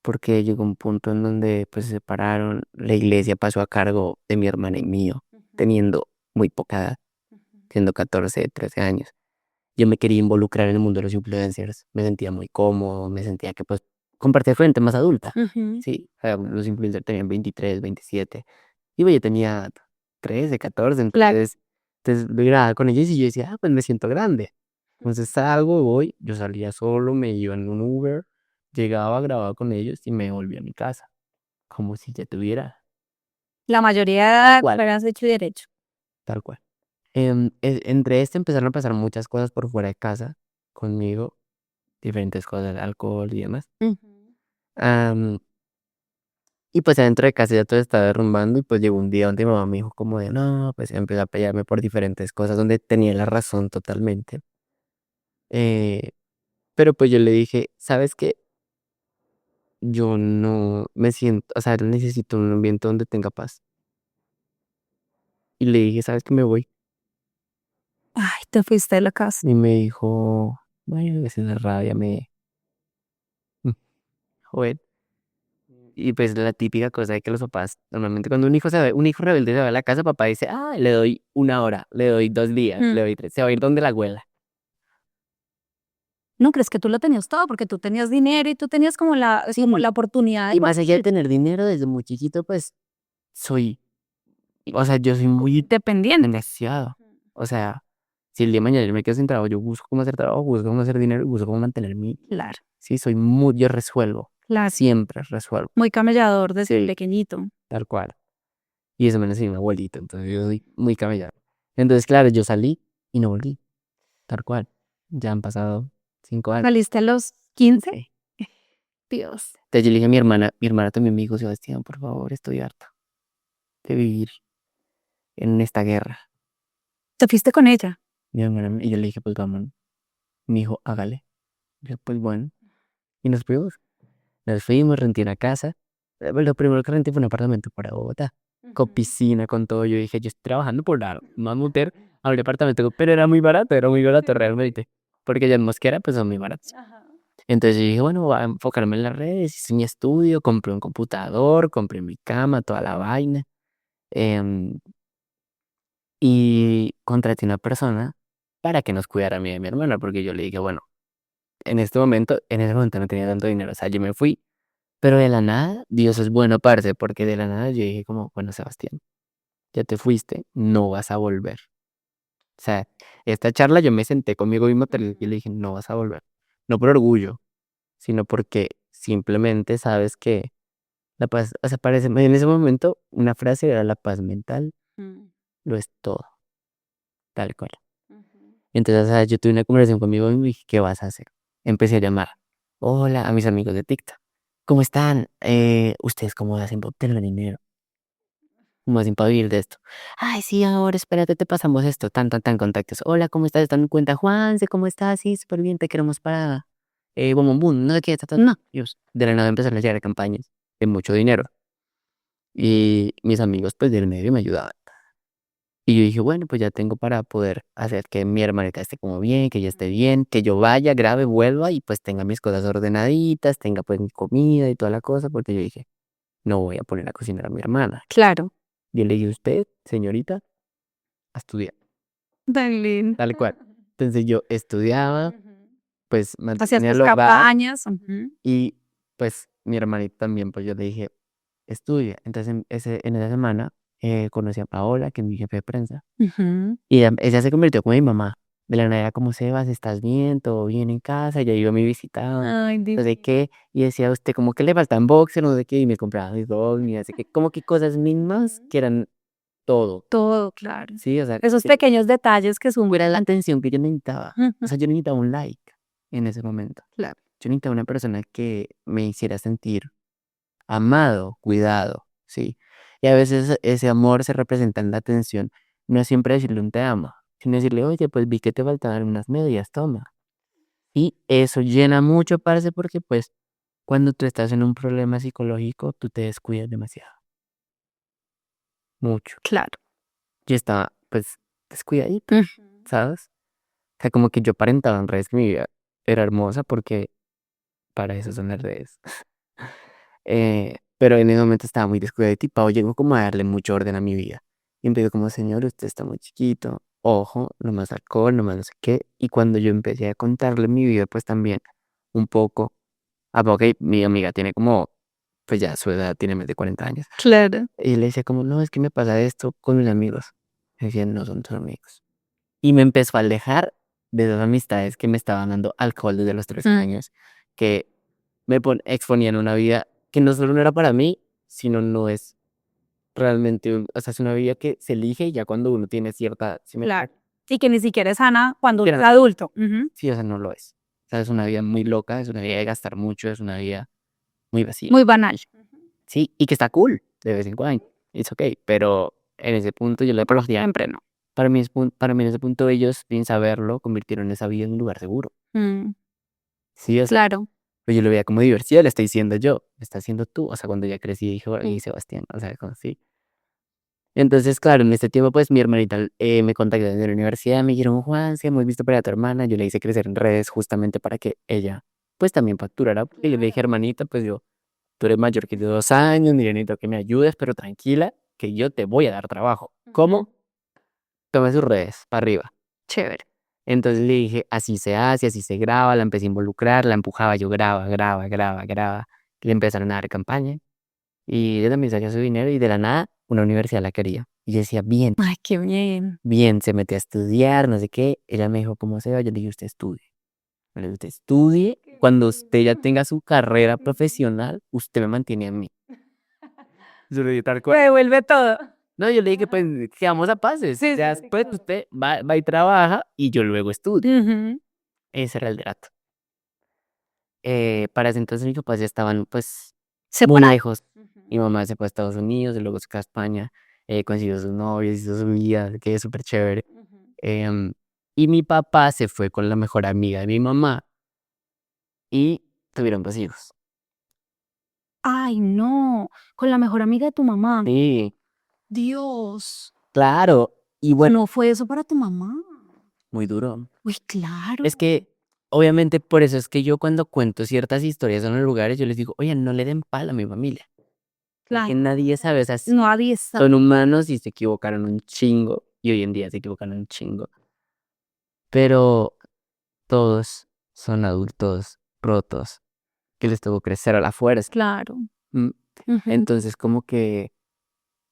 porque llegó un punto en donde pues se separaron, la iglesia pasó a cargo de mi hermana y mío, teniendo muy poca edad, siendo 14 13 años. Yo me quería involucrar en el mundo de los influencers, me sentía muy cómodo, me sentía que pues compartía gente más adulta, sí, o sea, los influencers tenían 23 27 y pues, yo tenía 13 14 Claro. entonces lo grababa con ellos y yo decía, pues me siento grande. Entonces salgo, voy, yo salía solo, me iba en un Uber, llegaba, grababa con ellos y me volví a mi casa, como si ya tuviera, La mayoría tal cual, eran hecho y derecho. tal cual. Entre empezaron a pasar muchas cosas por fuera de casa conmigo, diferentes cosas, alcohol y demás. Am, y pues adentro de casa ya todo estaba derrumbando y pues llegó un día donde mi mamá me dijo como de no, pues empezó a pelearme por diferentes cosas donde tenía la razón totalmente. Eh, pero pues yo le dije, ¿sabes qué? Yo no me siento, o sea, necesito un ambiente donde tenga paz. Y le dije, ¿sabes qué? Me voy. Ay, te fuiste de la casa. Y me dijo, bueno, a veces la rabia me... Joder. Y pues la típica cosa de que los papás, normalmente cuando un hijo rebelde se va a la casa, papá dice, le doy 1 hora, le doy 2 días, le doy 3, se va a ir donde la abuela. ¿No crees que tú lo tenías todo? Porque tú tenías dinero y tú tenías como la oportunidad Y más allá de tener dinero, desde muy chiquito, pues soy, o sea, yo soy muy dependiente. demasiado. O sea, si el día de mañana yo me quedo sin trabajo, yo busco cómo hacer trabajo, busco cómo hacer dinero y busco cómo mantenerme. Claro, Sí, yo resuelvo, claro. siempre resuelvo, Muy camellador desde Sí. pequeñito. tal cual. Y eso me lo enseñó mi abuelito, entonces yo soy muy camellado. Entonces, claro, yo salí y no volví, tal cual. Ya han pasado 5 años. ¿Saliste a los 15? Sí. Dios. Entonces yo le dije a mi hermana también me dijo, Sebastián, por favor, estoy harta de vivir en esta guerra. ¿Te fuiste con ella? Y yo le dije, pues vamos. Me dijo, hágale. Yo, pues bueno. Y nos fuimos. Nos fuimos, renté una casa. Lo primero que renté fue un apartamento para Bogotá. Con piscina, con todo. Yo dije, yo estoy trabajando por la más muter a un apartamento. Pero era muy barato realmente. Porque ya en Mosquera, pues son muy baratos. Entonces yo dije, bueno, voy a enfocarme en las redes. Hice mi estudio, compré un computador, compré mi cama, toda la vaina. em, y contraté una persona para que nos cuidara a mí y a mi hermana. Porque yo le dije, bueno, en ese momento no tenía tanto dinero. O sea, yo me fui. Pero de la nada, Dios es bueno, parce, porque de la nada yo dije como, bueno, Sebastián, ya te fuiste, no vas a volver. O sea, esta charla yo me senté conmigo mismo y le dije, no vas a volver. No por orgullo, sino porque simplemente sabes que la paz, o sea, parece, en ese momento una frase era la paz mental, lo es todo, tal cual. Entonces, o sea, yo tuve una conversación conmigo mismo y dije, ¿qué vas a hacer? Empecé a llamar, hola, a mis amigos de TikTok. ¿Cómo están? ¿Ustedes cómo hacen para obtener dinero? ¿Cómo hacen para vivir de esto? Ay, sí, ahora espérate, te pasamos esto, tan contactos. Hola, ¿cómo estás? ¿Están en cuenta? Juanse, ¿cómo estás? Sí, súper bien, te queremos para Bum Bum Bum, no sé qué, no, Dios. De la nada empezaron a llegar campañas de mucho dinero. Y mis amigos, pues, del medio me ayudaban. Y yo dije, bueno, pues ya tengo para poder hacer que mi hermanita esté como bien, que ella esté bien, que yo vaya, grabe, vuelva y pues tenga mis cosas ordenaditas, tenga pues mi comida y toda la cosa, porque yo dije, no voy a poner a cocinar a mi hermana. Claro. Y le dije, usted, señorita, a estudiar, Tan lindo. tal cual. Entonces yo estudiaba, pues Hacías mantenía tus el hogar campañas. y pues mi hermanita también, pues yo le dije, estudia. Entonces en esa semana conocí a Paola, que es mi jefe de prensa, y ella se convirtió como mi mamá. De la nada, ¿cómo Sebas? ¿Estás bien? ¿Todo bien en casa? Ella iba a mi visitaba, Ay, no sé divino. qué, y decía, usted como que le faltan boxer, no sé qué, y me compraba mis boxers, y así que como que cosas mismas que eran todo, Todo, claro. ¿sí? O sea, Esos pequeños detalles que suman. fuera la atención que yo necesitaba. Ujú. O sea, yo necesitaba un like en ese momento. Claro. Yo necesitaba una persona que me hiciera sentir amado, cuidado, ¿sí? Y a veces ese amor se representa en la atención. No es siempre decirle un te amo, sino decirle, oye, pues vi que te faltaban unas medias, toma. Y eso llena mucho, parce, porque pues cuando tú estás en un problema psicológico, tú te descuidas demasiado, mucho. Claro. Yo estaba, pues, descuidadito, ¿sabes? O sea, como que yo aparentaba en redes que mi vida era hermosa porque para eso son las redes. Pero en ese momento estaba muy descuidadito y Pau llegó como a darle mucho orden a mi vida. Y empezó como, señor, usted está muy chiquito, ojo, no más alcohol, no más no sé qué. Y cuando yo empecé a contarle mi vida, pues también un poco, porque mi amiga tiene como, pues ya su edad tiene más de 40 años. Claro. Y le decía como, no, es que me pasa esto con mis amigos. Me decían, no son tus amigos. Y me empezó a alejar de esas amistades que me estaban dando alcohol desde los 13 años, que exponían una vida que no solo no era para mí, sino no es realmente, o sea, es una vida que se elige ya cuando uno tiene cierta, ¿sí me Claro. explico? Y que ni siquiera es sana cuando uno Pero es adulto. Ujú. sí, o sea, no lo es. O sea, es una vida muy loca, es una vida de gastar mucho, es una vida muy vacía. Muy banal. Sí, y que está cool de vez en cuando. It's okay, pero en ese punto yo le Por lo decía, siempre no. para mí en ese punto ellos, sin saberlo, convirtieron esa vida en un lugar seguro. Sí, o sea, Claro. pues yo lo veía como divertido, le estoy diciendo yo, lo estás haciendo tú. O sea, cuando ya crecí dije, oye, Sebastián, o sea, como sí. Entonces, claro, en este tiempo, pues mi hermanita me contactó desde la universidad, me dijeron, Juan, si hemos visto para tu hermana, yo le hice crecer en redes justamente para que ella, pues también facturara. Y le dije, hermanita, pues yo, tú eres mayor que yo 2 años, ni necesito que me ayudes, pero tranquila, que yo te voy a dar trabajo. ¿Cómo? Toma sus redes, para arriba. Chévere. Entonces le dije, así se hace, así se graba, la empecé a involucrar, la empujaba, yo graba, graba, graba, graba. Le empezaron a dar campaña y ella también sacó su dinero y de la nada una universidad la quería. Y yo decía, bien, Ay, qué bien. bien, se metió a estudiar, no sé qué. Ella me dijo, ¿cómo se va? Yo le dije, usted estudie. Le dije, usted estudie, cuando usted ya tenga su carrera profesional, usted me mantiene a mí. Yo le dije, tal Me cual. devuelve todo. No, yo le dije, pues, quedamos a pases. Sí, Ya sí, sí, después claro. usted va y trabaja y yo luego estudio. Ujú. Ese era el trato. Para ese entonces mis papás ya estaban, pues, muy Separado. lejos. Mi mamá se fue a Estados Unidos y luego se fue a España, consiguió sus novios, hizo su vida, que es súper chévere. Em, y mi papá se fue con la mejor amiga de mi mamá y tuvieron 2 hijos. Ay, no. Con la mejor amiga de tu mamá. Sí, Dios. claro. Y bueno, No fue eso para tu mamá. muy duro. Uy, claro. Es que, obviamente, por eso es que yo cuando cuento ciertas historias en los lugares, yo les digo, oye, no le den palo a mi familia. Porque Claro. nadie sabe, o sea, Nadie está. son humanos y se equivocaron un chingo. Y hoy en día se equivocan un chingo. Pero todos son adultos rotos que les tuvo crecer a la fuerza. Claro. Mm, Ujú. Entonces, como que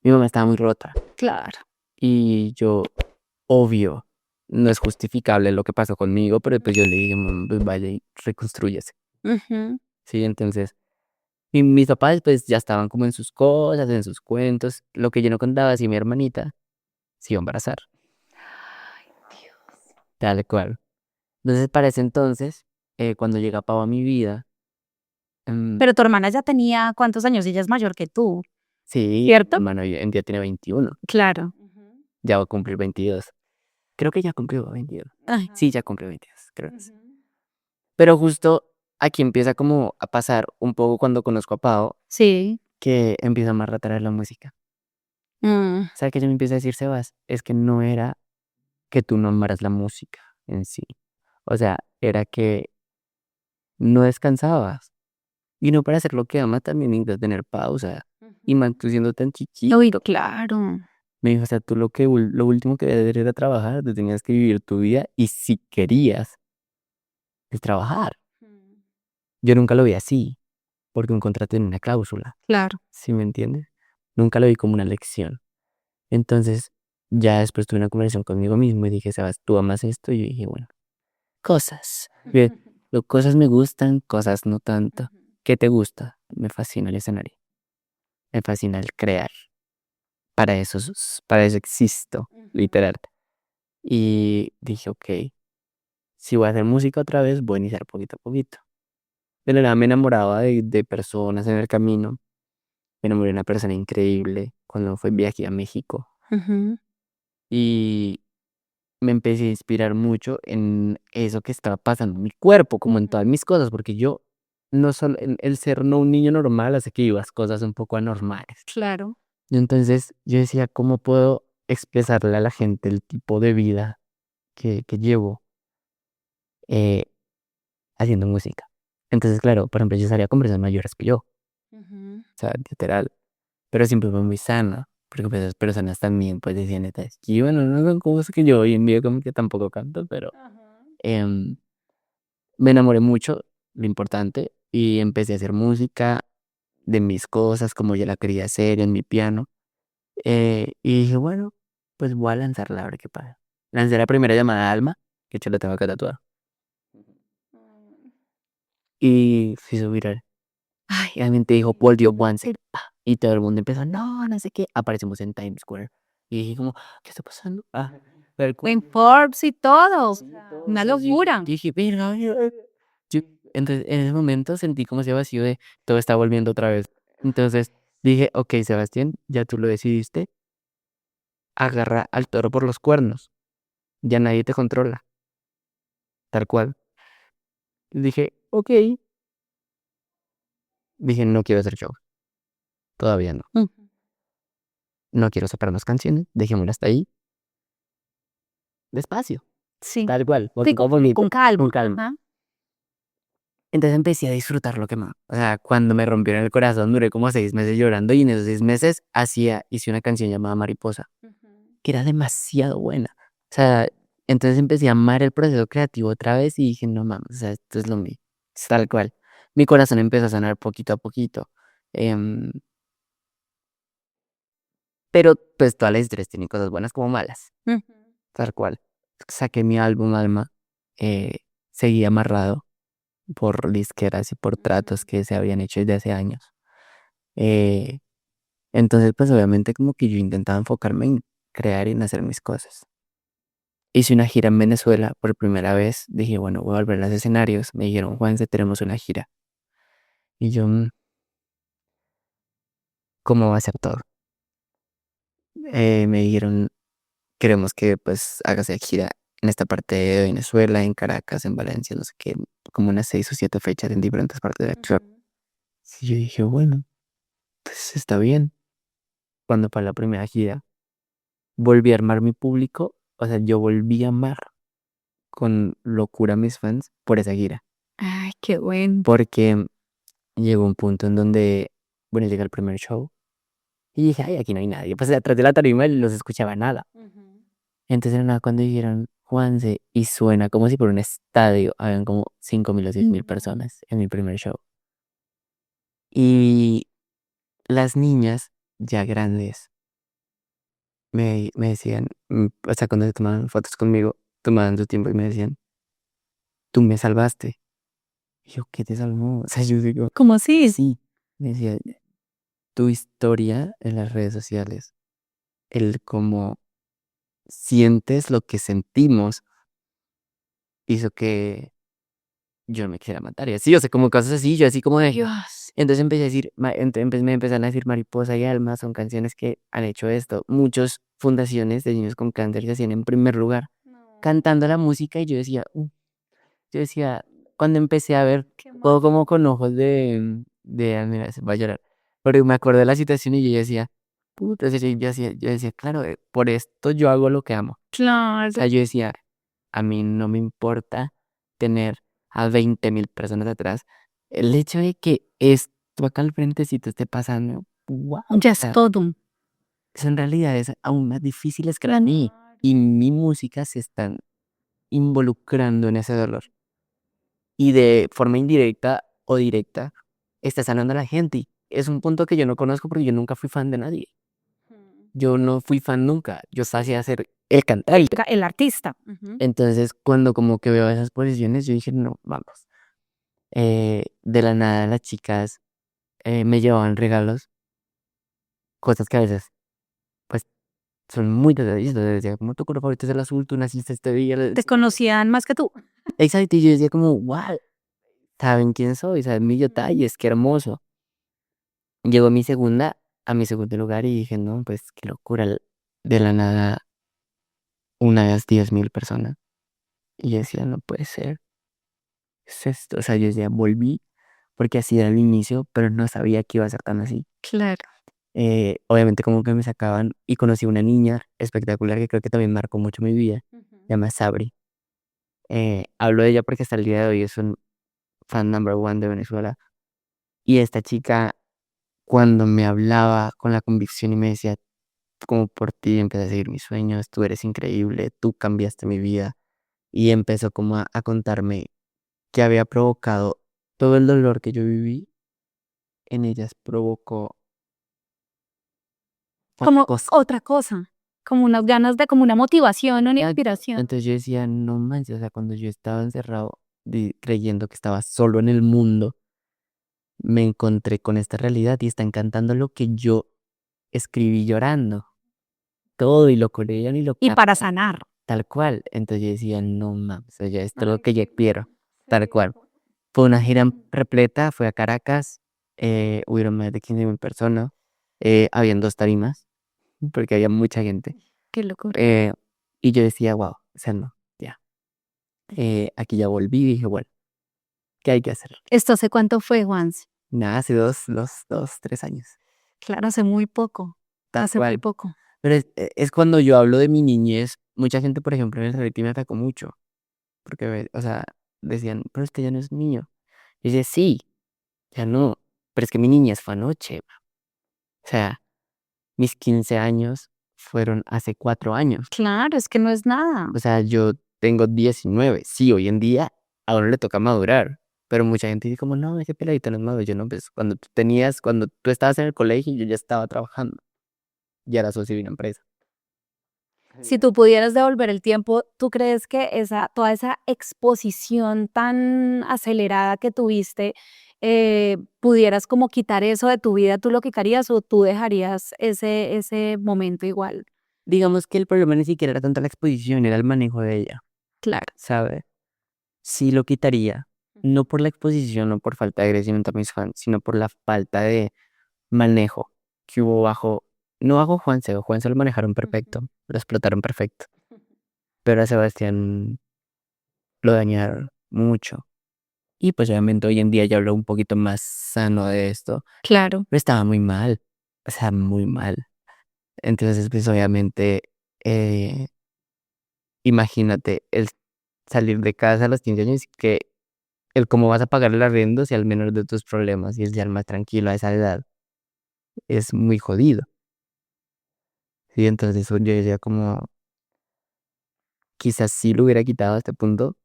mi mamá estaba muy rota. Claro. Y yo, obvio, no es justificable lo que pasó conmigo, pero pues yo le dije, "Mamá, pues vaya y reconstrúyese". Ujú. Sí, entonces, y mis papás pues ya estaban como en sus cosas, en sus cuentos. Lo que yo no contaba, si mi hermanita se iba a embarazar, tal cual. Entonces, para ese entonces, cuando llega Pau a mi vida, Pero tu hermana ya tenía ¿cuántos años? Ella es mayor que tú, sí, mi ¿cierto? hermano hoy en día tiene 21, Claro. ya va a cumplir 22. Creo que ya cumplió 22. Ay, Sí, ya cumplió 22, creo que sí. Pero justo aquí empieza como a pasar un poco cuando conozco a Pau, sí. que empieza a maltratar la música. Mm, ¿Sabes qué? Yo me empieza a decir, Sebas, es que no era que tú no amaras la música en sí. O sea, era que no descansabas. Y no para hacer lo que amas también necesitas tener pausa. Y más tú siendo tan Uy, chiquito. claro. Me dijo, o sea, tú lo último que debes hacer era trabajar, tú tenías que vivir tu vida y si querías, es trabajar. Yo nunca lo vi así, porque un contrato tiene una cláusula, Claro. ¿sí me entiendes? Nunca lo vi como una lección. Entonces, ya después tuve una conversación conmigo mismo y dije, Sebas, tú amas esto. Y yo dije, bueno, cosas. Bien, cosas me gustan, cosas no tanto. ¿Qué te gusta? Me fascina el escenario. Me fascina el crear. Para eso existo, literal. Y dije, ok, si voy a hacer música otra vez, voy a iniciar poquito a poquito. De la nada me enamoraba de personas en el camino. Me enamoré de una persona increíble cuando fue viaje a México. Ujú. Y me empecé a inspirar mucho en eso que estaba pasando en mi cuerpo, como en todas mis cosas, porque yo no solo, el ser no un niño normal hace que vivas cosas un poco anormales. Claro. Y entonces yo decía, ¿cómo puedo expresarle a la gente el tipo de vida que llevo eh, haciendo música? Entonces, claro, por ejemplo, yo salía con personas mayores que yo, o Ujú. sea, literal, pero siempre fue muy sana, porque pues esas personas también pues decían, "Neta, es que bueno, no son cosas que yo hoy en día como que tampoco canto, pero em, me enamoré mucho, lo importante, y empecé a hacer música de mis cosas, como yo la quería hacer en mi piano. Y dije, bueno, pues voy a lanzarla a ver qué pasa. Lancé la primera llamada Alma, que yo la tengo acá tatuada, y se hizo viral. Ay, y alguien te dijo, Paul dio once. Y todo el mundo empezó, no, no sé qué. Aparecimos en Times Square. Y dije como, ¿qué está pasando? Pero En Forbes y todo. sí, todo, Una o sea, locura. dije, verga, yo- entonces, en ese momento sentí como ese vacío de todo está volviendo otra vez. Entonces dije, ok, Sebastián, ya tú lo decidiste, agarra al toro por los cuernos, ya nadie te controla, tal cual. Dije, ok, dije, no quiero hacer show, todavía no. Mm. no quiero separarnos canciones, dejémosla hasta ahí, despacio, Sí. tal cual, Sí, poquito a poquito, con calma. con calma. Ajá. Entonces empecé a disfrutar lo que más. O sea, cuando me rompieron el corazón, duré como 6 meses llorando y en esos 6 meses hice una canción llamada Mariposa, que era demasiado buena. O sea, entonces empecé a amar el proceso creativo otra vez y dije, no mames, o sea, esto es lo mío, es tal cual. Mi corazón empezó a sanar poquito a poquito. em, pero pues todas las historias tienen cosas buenas como malas, Ujú. tal cual. Saqué mi álbum Alma, eh, seguí amarrado por disqueras y por tratos que se habían hecho desde hace años. Eh, entonces, pues obviamente como que yo intentaba enfocarme en crear y en hacer mis cosas. Hice una gira en Venezuela por primera vez. Dije, bueno, voy a volver a los escenarios. Me dijeron, Juanse, tenemos una gira. Y yo, ¿cómo va a ser todo? Me dijeron, queremos que pues hagas la gira en esta parte de Venezuela, en Caracas, en Valencia, no sé qué, como unas 6 o 7 fechas en diferentes partes de Venezuela. Y yo dije, bueno, pues está bien. Cuando fue la primera gira, volví a armar mi público. O sea, yo volví a amar con locura a mis fans por esa gira. Ay, qué bueno. Porque llegó un punto en donde, bueno, llega el primer show y dije, ay, aquí no hay nadie. Pues atrás de la tarima no se escuchaba nada. Entonces, era nada, cuando dijeron Juanse, y suena como si por un estadio, habían como 5.000 o 6.000 personas en mi primer show. Y las niñas, ya grandes, me decían, o sea, cuando se tomaban fotos conmigo, tomaban su tiempo y me decían, tú me salvaste. Y yo, ¿qué te salvó? O sea, yo digo, ¿Cómo así? sí. Me decía, tu historia en las redes sociales, el cómo sientes lo que sentimos, hizo que yo me quisiera matar. Y así, o sea, como cosas así, yo así como de... Dios. Entonces empecé a decir, me empezaron a decir Mariposa y Alma, son canciones que han hecho esto. Muchas fundaciones de niños con cáncer se hacían en primer lugar, cantando la música y yo decía, cuando empecé a ver Qué todo mal. como con ojos de, mira, se va a llorar, pero me acordé de la situación y yo decía, puta, o sea, yo decía, claro, por esto yo hago lo que amo. O Claro. sea, yo decía, a mí no me importa tener a 20.000 personas atrás. El hecho de que esto acá al frentecito esté pasando, wow, Ya es todo. son realidades aún más difíciles que para mí. Y mi música se están involucrando en ese dolor. Y de forma indirecta o directa, está sanando a la gente. Y es un punto que yo no conozco porque yo nunca fui fan de nadie. Yo no fui fan nunca. Yo sabía hacer el cantante. El artista. Entonces, cuando como que veo esas posiciones, yo dije, no, vamos. De la nada, las chicas me llevaban regalos, cosas que a veces, pues, son muy detallistas. Decía, como tu color favorito es el azul, tú naciste este día. Te conocían más que tú. Exacto, y yo decía como, wow, ¿saben quién soy? ¿Saben mi detalles? Qué hermoso. Llegó a mi segundo lugar y dije, no, pues, qué locura. De la nada, unas 10.000 personas. Y yo decía, no puede ser. ¿Qué es esto? O sea, yo decía, volví, porque así era el inicio, pero no sabía que iba a ser tan así. Claro. Obviamente como que me sacaban y conocí una niña espectacular que creo que también marcó mucho mi vida, se llama Sabri. Hablo de ella porque hasta el día de hoy es un fan number one de Venezuela. Y esta chica, cuando me hablaba con la convicción y me decía, como por ti empecé a seguir mis sueños, tú eres increíble, tú cambiaste mi vida. Y empezó como a contarme que había provocado todo el dolor que yo viví, en ellas provocó otra Como cosa. otra cosa. Como unas ganas de, como una motivación, una Exacto. inspiración. Entonces yo decía, no manches, o sea, cuando yo estaba encerrado creyendo que estaba solo en el mundo, me encontré con esta realidad y están cantando lo que yo escribí llorando, todo y lo corean y lo Y para cantan, sanar. tal cual. Entonces yo decía, no mames, o sea, ya esto es lo que yo quiero, tal cual. Fue una gira repleta, fue a Caracas, hubieron más de 15.000 personas, habían 2 tarimas, porque había mucha gente. Qué locura. Y yo decía, wow, o sea, no, ya. Aquí ya volví y dije, bueno, ¿qué hay que hacer? ¿Esto hace cuánto fue, Juan? Nada, hace 3 años. Claro, hace muy poco. tal Hace muy cual. poco. Pero es cuando yo hablo de mi niñez, mucha gente, por ejemplo, en el reality me atacó mucho, porque, o sea, decían, pero usted ya no es niño. Y yo decía, sí, ya no, pero es que mi niñez fue anoche. O sea, mis 15 años fueron hace 4 años. Claro, es que no es nada. O sea, yo tengo 19. Sí, hoy en día a uno le toca madurar. Pero mucha gente dice como, no, ese peladito no es maduro. Yo no, pues cuando tú estabas en el colegio, yo ya estaba trabajando. Ya era socio de una empresa. Si tú pudieras devolver el tiempo, ¿tú crees que toda esa exposición tan acelerada que tuviste, pudieras como quitar eso de tu vida, tú lo quitarías o tú dejarías ese momento igual? Digamos que el problema ni siquiera era tanto la exposición, era el manejo de ella, Claro. ¿sabe? Sí lo quitaría. No por la exposición, no por falta de agradecimiento a mis fans, sino por la falta de manejo que hubo no bajo Juanse, Juanse lo manejaron perfecto, lo explotaron perfecto, pero a Sebastián lo dañaron mucho. Y pues obviamente hoy en día ya hablo un poquito más sano de esto, Claro. pero estaba muy mal, o sea, muy mal. Entonces, pues obviamente, eh, imagínate el salir de casa a los 15 años y que el cómo vas a pagar el arriendo sea el menor de tus problemas y es ya el más tranquilo a esa edad, es muy jodido. Sí, entonces yo decía como, quizás sí lo hubiera quitado a este punto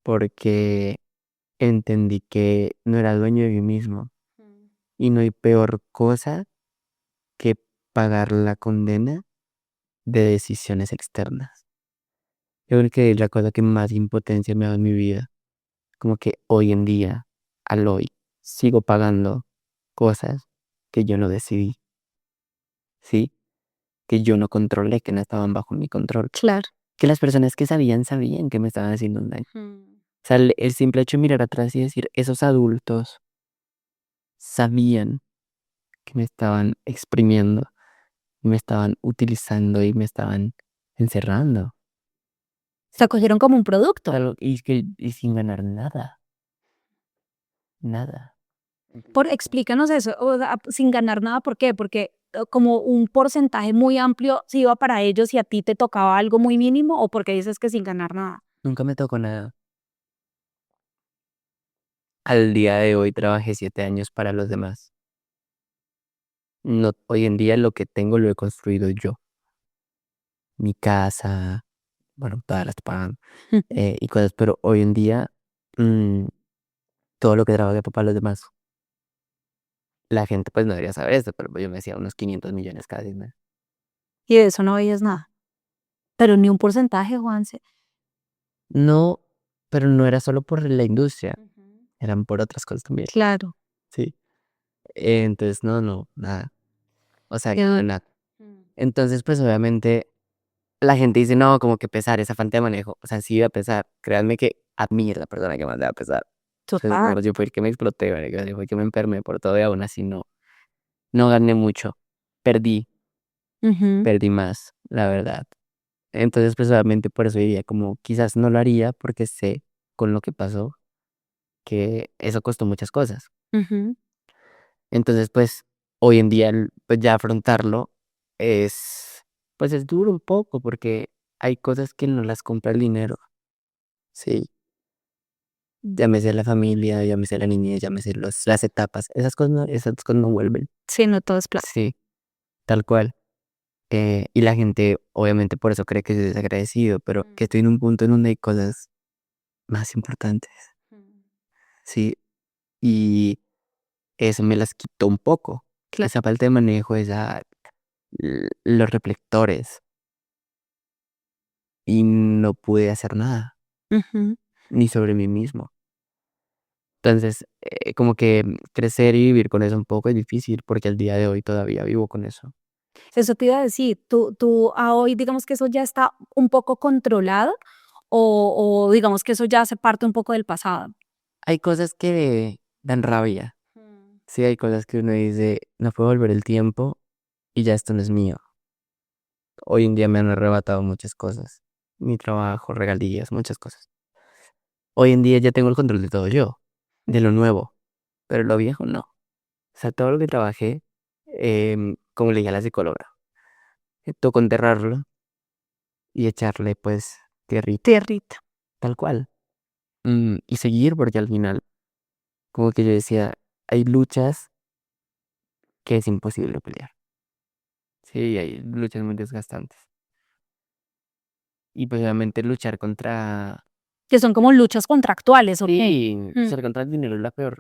porque entendí que no era dueño de mí mismo y no hay peor cosa que pagar la condena de decisiones externas. Yo creo que es la cosa que más impotencia me ha dado en mi vida. Como que hoy en día, al hoy, sigo pagando cosas que yo no decidí, ¿sí? Que yo no controlé, que no estaban bajo mi control. Claro. Que las personas que sabían que me estaban haciendo un daño. O sea, el simple hecho de mirar atrás y decir, esos adultos sabían que me estaban exprimiendo, y me estaban utilizando y me estaban encerrando. Se acogieron como un producto. Y sin ganar nada. Nada. Explícanos eso, o sea, sin ganar nada, ¿por qué? Porque como un porcentaje muy amplio se iba para ellos y a ti te tocaba algo muy mínimo, o porque dices que sin ganar nada. Nunca me tocó nada. Al día de hoy trabajé 7 años para los demás. No, hoy en día lo que tengo lo he construido yo. Mi casa, bueno, todas las pagan y cosas, pero hoy en día mm, todo lo que trabajé fue para los demás. La gente pues no debería saber esto, pero pues, yo me hacía unos 500 millones cada 10 meses. Y de eso no veías nada. Pero ni un porcentaje, Juanse. No, pero no era solo por la industria, eran por otras cosas también. Claro. Sí. Entonces, no, nada. O sea, Qué duro. nada. Entonces, pues obviamente la gente dice, no, como que pesar, esa falta de manejo. O sea, sí iba a pesar. Créanme que a mí es la persona que más le va a pesar. Entonces, Total. digamos, yo fui el que me exploté, marica, yo fui el que me enfermé por todo y aún así no gané mucho. Perdí, Ujú. perdí más, la verdad. Entonces, pues obviamente por eso diría como quizás no lo haría porque sé con lo que pasó que eso costó muchas cosas. Ujú. Entonces, pues hoy en día pues ya afrontarlo es, pues es duro un poco porque hay cosas que no las compra el dinero, sí. Llámese la familia, llámese la niñez, llámese las etapas, esas cosas no vuelven, Sí, no todo es plata. sí, tal cual. Y la gente obviamente por eso cree que soy desagradecido, pero que estoy en un punto en donde hay cosas más importantes, sí. Y eso me las quitó un poco. Claro. Esa falta de manejo, los reflectores. Y no pude hacer nada, Ujú. ni sobre mí mismo. Entonces, como que crecer y vivir con eso un poco es difícil porque al día de hoy todavía vivo con eso. Eso te iba a decir, tú a hoy digamos que eso ya está un poco controlado o digamos que eso ya hace parte un poco del pasado. Hay cosas que dan rabia. Sí, hay cosas que uno dice, no puedo volver el tiempo y ya esto no es mío. Hoy en día me han arrebatado muchas cosas. Mi trabajo, regalías, muchas cosas. Hoy en día ya tengo el control de todo yo, de lo nuevo, pero lo viejo no. O sea, todo lo que trabajé, como le dije a la psicóloga, tocó enterrarlo y echarle pues tierrita, Tierrita. tal cual. Y seguir porque al final, como que yo decía, hay luchas que es imposible pelear. Sí, hay luchas muy desgastantes. Y pues obviamente luchar contra... Que son como luchas contractuales, ¿ok? Sí, Mm. luchar contra el dinero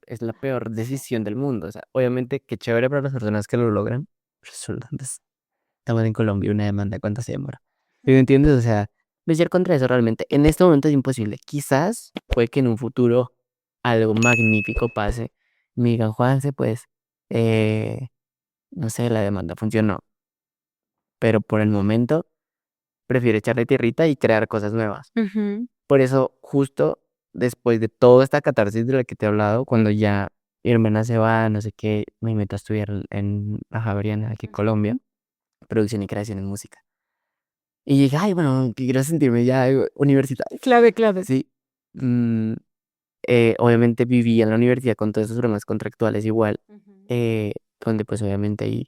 es la peor decisión del mundo. O sea, obviamente qué chévere para las personas que lo logran. Pero estamos en Colombia, una demanda, ¿cuánto se demora? ¿Sí me entiendes? O sea, luchar contra eso realmente en este momento es imposible. Quizás puede que en un futuro algo magnífico pase. Me digan, Juanse, pues, eh, no sé, la demanda funcionó. Pero por el momento prefiero echarle tierrita y crear cosas nuevas. Ujú. Por eso, justo después de toda esta catarsis de la que te he hablado, cuando ya mi hermana se va, no sé qué, me meto a estudiar en la Javeriana, aquí en Colombia, producción y creación en música. Y dije, ay, bueno, que quiero sentirme ya universitario. Clave, clave. Sí. Mm, obviamente viví en la universidad con todos esos problemas contractuales igual, eh, donde pues obviamente ahí,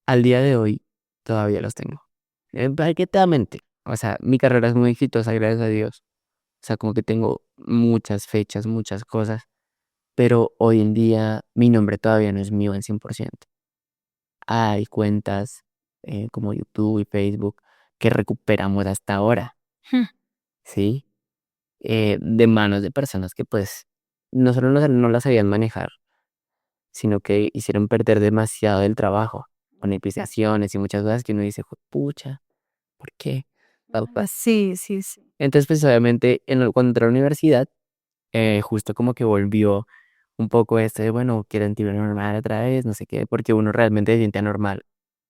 al día de hoy, todavía los tengo. Paquetamente. O sea, mi carrera es muy exitosa, gracias a Dios. O sea, como que tengo muchas fechas, muchas cosas, pero hoy en día mi nombre todavía no es mío al 100%. Hay cuentas como YouTube y Facebook que recuperamos hasta ahora, Hmm. ¿sí? De manos de personas que pues no solo no las sabían manejar, sino que hicieron perder demasiado del trabajo, monetizaciones y muchas cosas que uno dice, pucha, ¿por qué? Pauta. Sí, sí, sí. Entonces, pues obviamente cuando entré a la universidad, justo como que volvió un poco este de, bueno, quiero sentirme normal otra vez, no sé qué, porque uno realmente se siente anormal.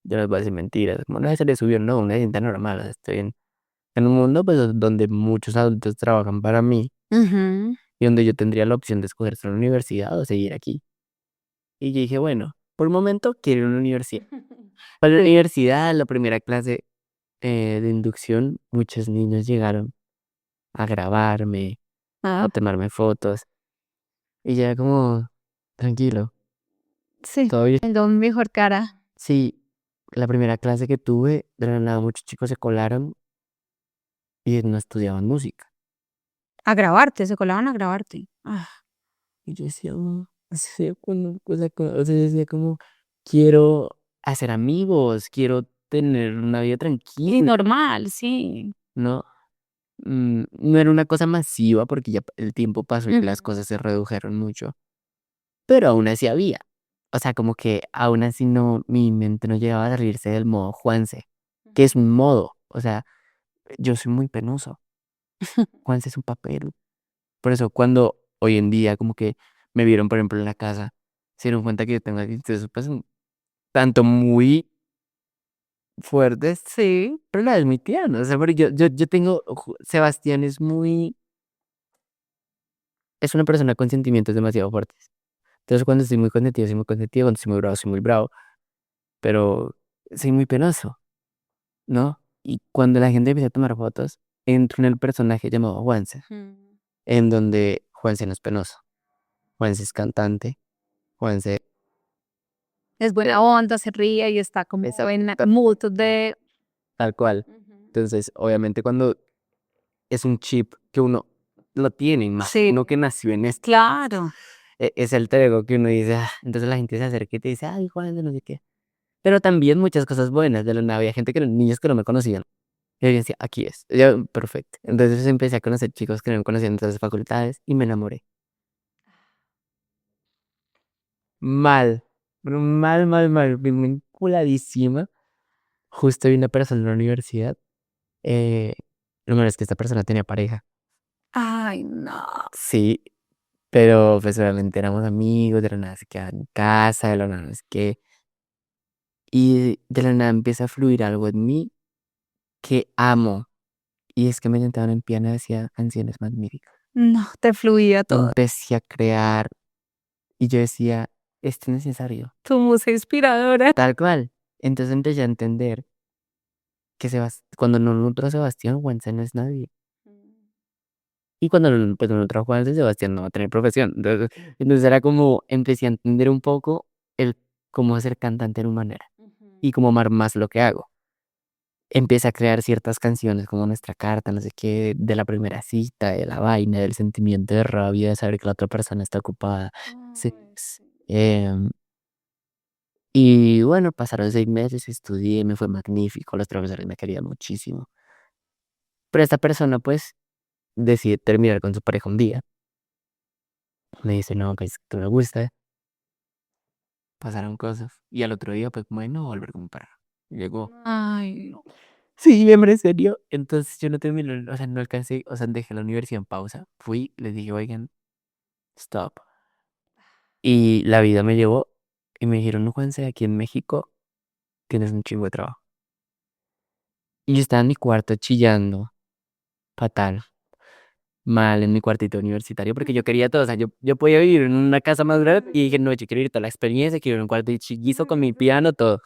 Yo no les voy a decir mentiras, como no se le subió, no, uno se siente anormal. O sea, estoy en un mundo pues donde muchos adultos trabajan para mí Ujú. y donde yo tendría la opción de escoger solo la universidad o seguir aquí. Y yo dije, bueno, por el momento quiero ir a una universidad. Para la universidad, la primera clase de inducción, muchos niños llegaron a grabarme, a Ah, tomarme fotos. Y ya como, tranquilo, sí, todo bien. el don mejor cara. Sí, la primera clase que tuve, de la nada muchos chicos se colaron y no estudiaban música. A grabarte, se colaban a grabarte. Ah, Y yo decía, o sea, decía como, quiero hacer amigos, quiero tener una vida y tranquila, normal, sí. ¿no? No era una cosa masiva porque ya el tiempo pasó y las Ujú. cosas se redujeron mucho, pero aún así había. O sea, como que aún así no, mi mente no llegaba a salirse del modo Juanse, que es un modo. O sea, yo soy muy penoso. Juanse es un papel. Por eso cuando hoy en día como que me vieron, por ejemplo, en la casa, se dieron cuenta que yo tengo actitudes pues, tanto muy fuertes, Sí. pero a la vez muy tiernas. O sea, porque yo tengo, Sebastián es es una persona con sentimientos demasiado fuertes. Entonces cuando estoy muy consentido, soy muy consentido, cuando estoy muy bravo, soy muy bravo, pero soy muy penoso, ¿no? Y cuando la gente empieza a tomar fotos, entro en el personaje llamado Juanse, Mm. en donde Juanse no es penoso, Juanse es cantante, Juanse Es buena onda, se ríe y está como es en mood de... tal cual. Ujú. Entonces, obviamente cuando es un chip que uno lo tiene, más Sí, uno que nació en esto, claro. es el ego que uno dice, "Ah", entonces la gente se acerca y te dice, ay, Juanse, no sé qué. Pero también muchas cosas buenas de la nada. Había gente niños que no me conocían. Y yo decía, aquí es. Yo, perfecto. Entonces empecé a conocer chicos que no me conocían en otras facultades y me enamoré. Mal. Pero mal, mal, mal. Vinculadísima. Justo vi una persona en la universidad. Eh, lo malo es que esta persona tenía pareja. Ay, no. Sí, pero pues obviamente éramos amigos, de la nada se quedaban en casa, de la nada es que... Y de la nada empieza a fluir algo en mí que amo. Y es que me sentaban en piano y hacía canciones magníficas. No, te fluía todo. Empecé a crear y yo decía, esto es necesario, Tu musa inspiradora. tal cual. Entonces empecé a entender que cuando no entró Sebastián, Juanse no es nadie. Y cuando pues, no entró Juanse, Sebastián no va a tener profesión. Entonces era como, empecé a entender un poco el cómo ser cantante en una manera y cómo amar más lo que hago. Empecé a crear ciertas canciones como Nuestra Carta, no sé qué, de la primera cita, de la vaina, del sentimiento de rabia, de saber que la otra persona está ocupada. Sí. Em, y bueno, pasaron 6 meses, estudié, me fue magnífico, los profesores me querían muchísimo. Pero esta persona pues decide terminar con su pareja un día. Me dice, no, pues tú me gusta, pasaron cosas. Y al otro día, pues bueno, volver con mi pareja. Llegó. Ay, no. Sí, en serio. Entonces yo no terminé, o sea, no alcancé, o sea, dejé la universidad en pausa. Fui, les dije, oigan, stop. Y la vida me llevó y me dijeron, no, Juanse, aquí en México tienes un chingo de trabajo. Y yo estaba en mi cuarto chillando, fatal, mal en mi cuartito universitario, porque yo quería todo, o sea, yo podía vivir en una casa más grande y dije, no, yo quiero vivir toda la experiencia, quiero vivir en un cuarto chiquizo con mi piano, todo.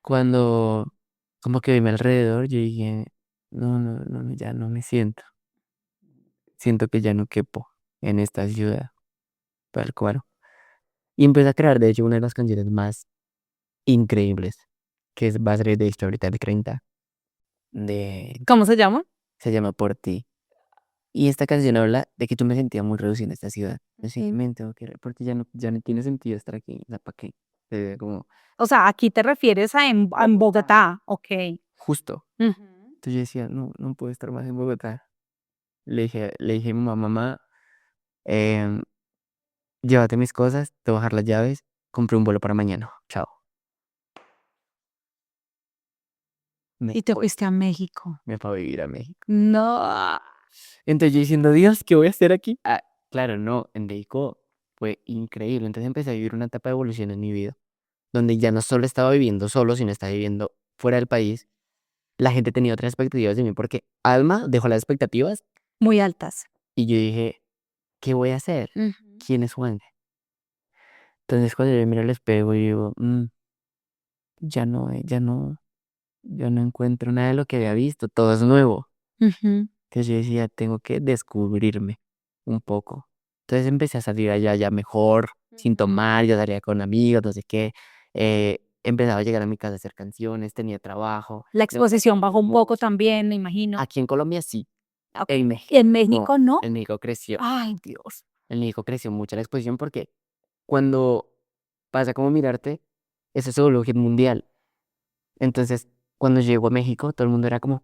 Cuando como que vi a mi alrededor, yo dije, no, no, no, no, ya no me siento. Siento que ya no quepo en esta ciudad, tal cual. Y empecé a crear, de hecho, una de las canciones más increíbles, que es Basre de Storytel 30, de, ¿Cómo se llama? se llama Por ti. Y esta canción habla de que yo me sentía muy reducido en esta ciudad. Yo sí, me tengo que ir, porque ya no tiene sentido estar aquí, o sea, ¿para qué? Como O sea, aquí te refieres en Bogotá, ok. justo. Ujú. Entonces yo decía, no, no puedo estar más en Bogotá. Le dije a mi mamá, mamá, em, llévate mis cosas, te voy a dejar las llaves, compré un vuelo para mañana, chao. Me Y te voy, fuiste a México. me fue a vivir a México. No. Entonces yo diciendo, Dios, ¿qué voy a hacer aquí? Ah, claro, no, en México fue increíble. Entonces empecé a vivir una etapa de evolución en mi vida, donde ya no solo estaba viviendo solo, sino estaba viviendo fuera del país. La gente tenía otras expectativas de mí porque Alma dejó las expectativas Muy altas. y yo dije, ¿qué voy a hacer? Ujú. ¿Quién es Juan? Entonces cuando yo miro al espejo y digo, ya no encuentro nada de lo que había visto, todo es nuevo. Ujú. Entonces yo decía, tengo que descubrirme un poco. Entonces empecé a salir allá ya mejor, sin tomar, yo salía con amigos, no sé qué. Empezaba a llegar a mi casa a hacer canciones, tenía trabajo. La exposición bajó un poco también, me imagino. Aquí en Colombia sí, Ok. en México En México no. en México creció. Ay, Dios. En México creció mucho la exposición porque cuando pasa como mirarte, eso se volvió hit mundial. Entonces, cuando llegó a México, todo el mundo era como,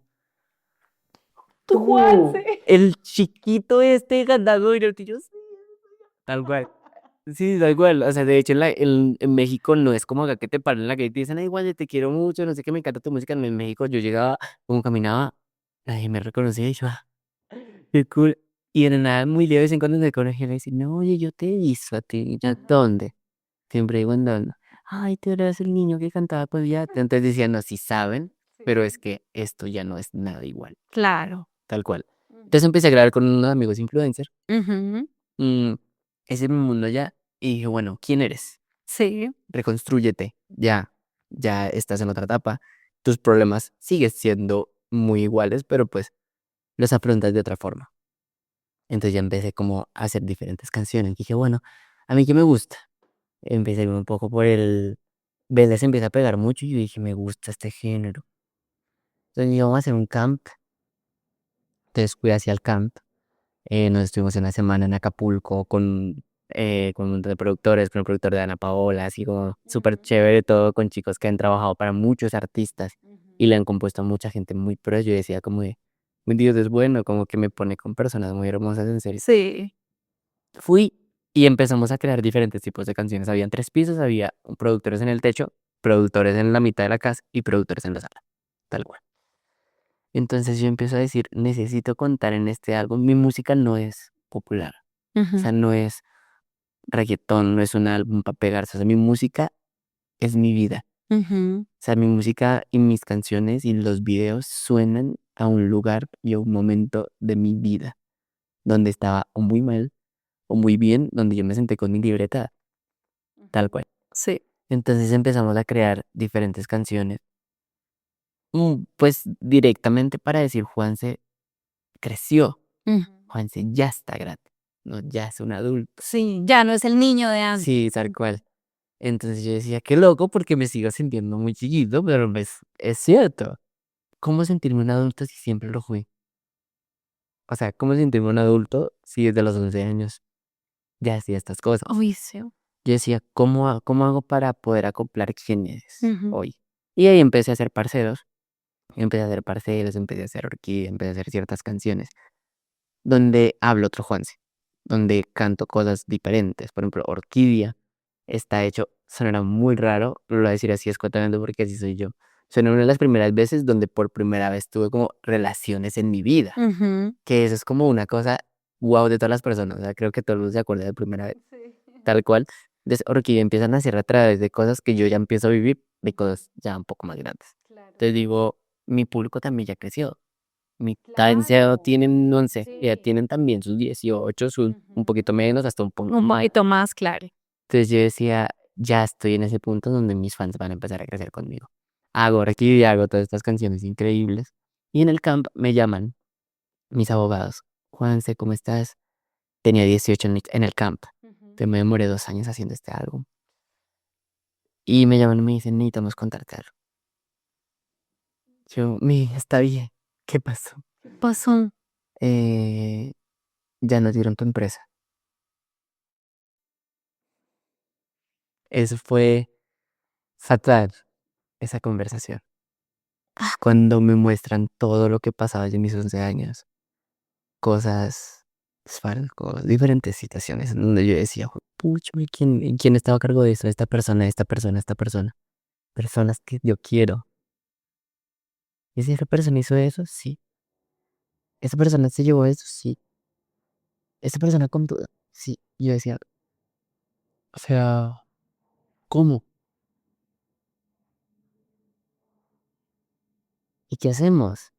Tú, "Oh, Juanse". el chiquito este cantando y yo, sí, tal cual. Sí, tal cual. O sea, de hecho, en México no es como acá que te paran en la calle y te dicen, ay, igual te quiero mucho, no sé qué, me encanta tu música. No, en México yo llegaba, como caminaba, nadie me reconocía y yo, qué cool. Y de nada, muy leve, de vez en cuando me conocía y le decía, no, oye, yo te he visto a ti. Y yo, ¿dónde? Siempre digo, ¿en dónde? Ay, tú eras el niño que cantaba con ya. Entonces decían, no, sí saben, pero es que esto ya no es nada igual, Claro. tal cual. Entonces empecé a grabar con unos amigos influencers. Ujú. mm, Ese es mi mundo ya. Y dije, bueno, ¿quién eres? Sí. Reconstrúyete, ya estás en otra etapa, tus problemas siguen siendo muy iguales, pero pues los afrontas de otra forma. Entonces ya empecé como a hacer diferentes canciones. Dije, bueno, a mí qué me gusta. Empecé un poco por el... Vélez empieza a pegar mucho y yo dije, me gusta este género. Entonces dije, vamos a hacer un camp. Entonces fui hacia el camp. Nos estuvimos una semana en Acapulco con un montón de productores, con el productor de Ana Paola, así como súper chévere todo, con chicos que han trabajado para muchos artistas y le han compuesto a mucha gente muy pro. Yo decía como de, mi Dios es bueno, como que me pone con personas muy hermosas, en serio. Sí. Fui y empezamos a crear diferentes tipos de canciones. Habían 3 pisos, había productores en el techo, productores en la mitad de la casa y productores en la sala, tal cual. Entonces yo empiezo a decir, necesito contar en este álbum, mi música no es popular, o Ujú. sea, no es reggaetón, no es un álbum para pegarse, o sea, mi música es mi vida, Ujú. o sea, mi música y mis canciones y los videos suenan a un lugar y a un momento de mi vida, donde estaba o muy mal o muy bien, donde yo me senté con mi libreta, tal cual. Sí. Entonces empezamos a crear diferentes canciones, pues directamente para decir, Juanse creció, Ujú. Juanse ya está grande, no, ya es un adulto. Sí, ya no es el niño de antes. Sí, tal cual. Entonces yo decía, qué loco porque me sigo sintiendo muy chiquito, pero pues es cierto. ¿Cómo sentirme un adulto si siempre lo fui? O sea, ¿cómo sentirme un adulto si desde los 11 años ya hacía estas cosas? Uy, sí. Yo decía, cómo hago para poder acoplar quién eres Ujú. hoy? Y ahí empecé a hacer parceros, empecé a hacer orquídea, empecé a hacer ciertas canciones donde hablo otro Juanse, donde canto cosas diferentes. Por ejemplo, orquídea está hecho, sonará muy raro, lo voy a decir así escuetamente porque así soy yo. Suena una de las primeras veces donde por primera vez tuve como relaciones en mi vida, Ujú. que eso es como una cosa wow de todas las personas. O sea, creo que todo el mundo se acuerda de primera vez, tal cual. Entonces, orquídea empieza a nacer a través de cosas que yo ya empiezo a vivir, de cosas ya un poco más grandes. Entonces digo, mi público también ya creció. Mi ya tienen 11, ya tienen también sus 18, sus un poquito menos, hasta un poco Un más. poquito más, claro. Entonces yo decía, ya estoy en ese punto donde mis fans van a empezar a crecer conmigo. Hago orquídea, hago todas estas canciones increíbles. Y en el camp me llaman mis abogados. Juanse, ¿cómo estás? Tenía 18 en el camp. Entonces me demoré 2 años haciendo este álbum. Y me llaman y me dicen, necesitamos contarte algo. Yo, está bien. ¿Qué pasó? Pasó. Eh, ya nos dieron tu empresa. Eso fue fatal, esa conversación. Cuando me muestran todo lo que pasaba desde mis 11 años, cosas, diferentes situaciones en donde yo decía, pucha, ¿quién estaba a cargo de eso? Esta persona, esta persona, esta persona. Personas que yo quiero. ¿Y si esa persona hizo eso? Sí. ¿Esa persona se llevó eso? Sí. ¿Esa persona con duda? Sí. Yo decía, o sea, ¿cómo? ¿Y qué hacemos?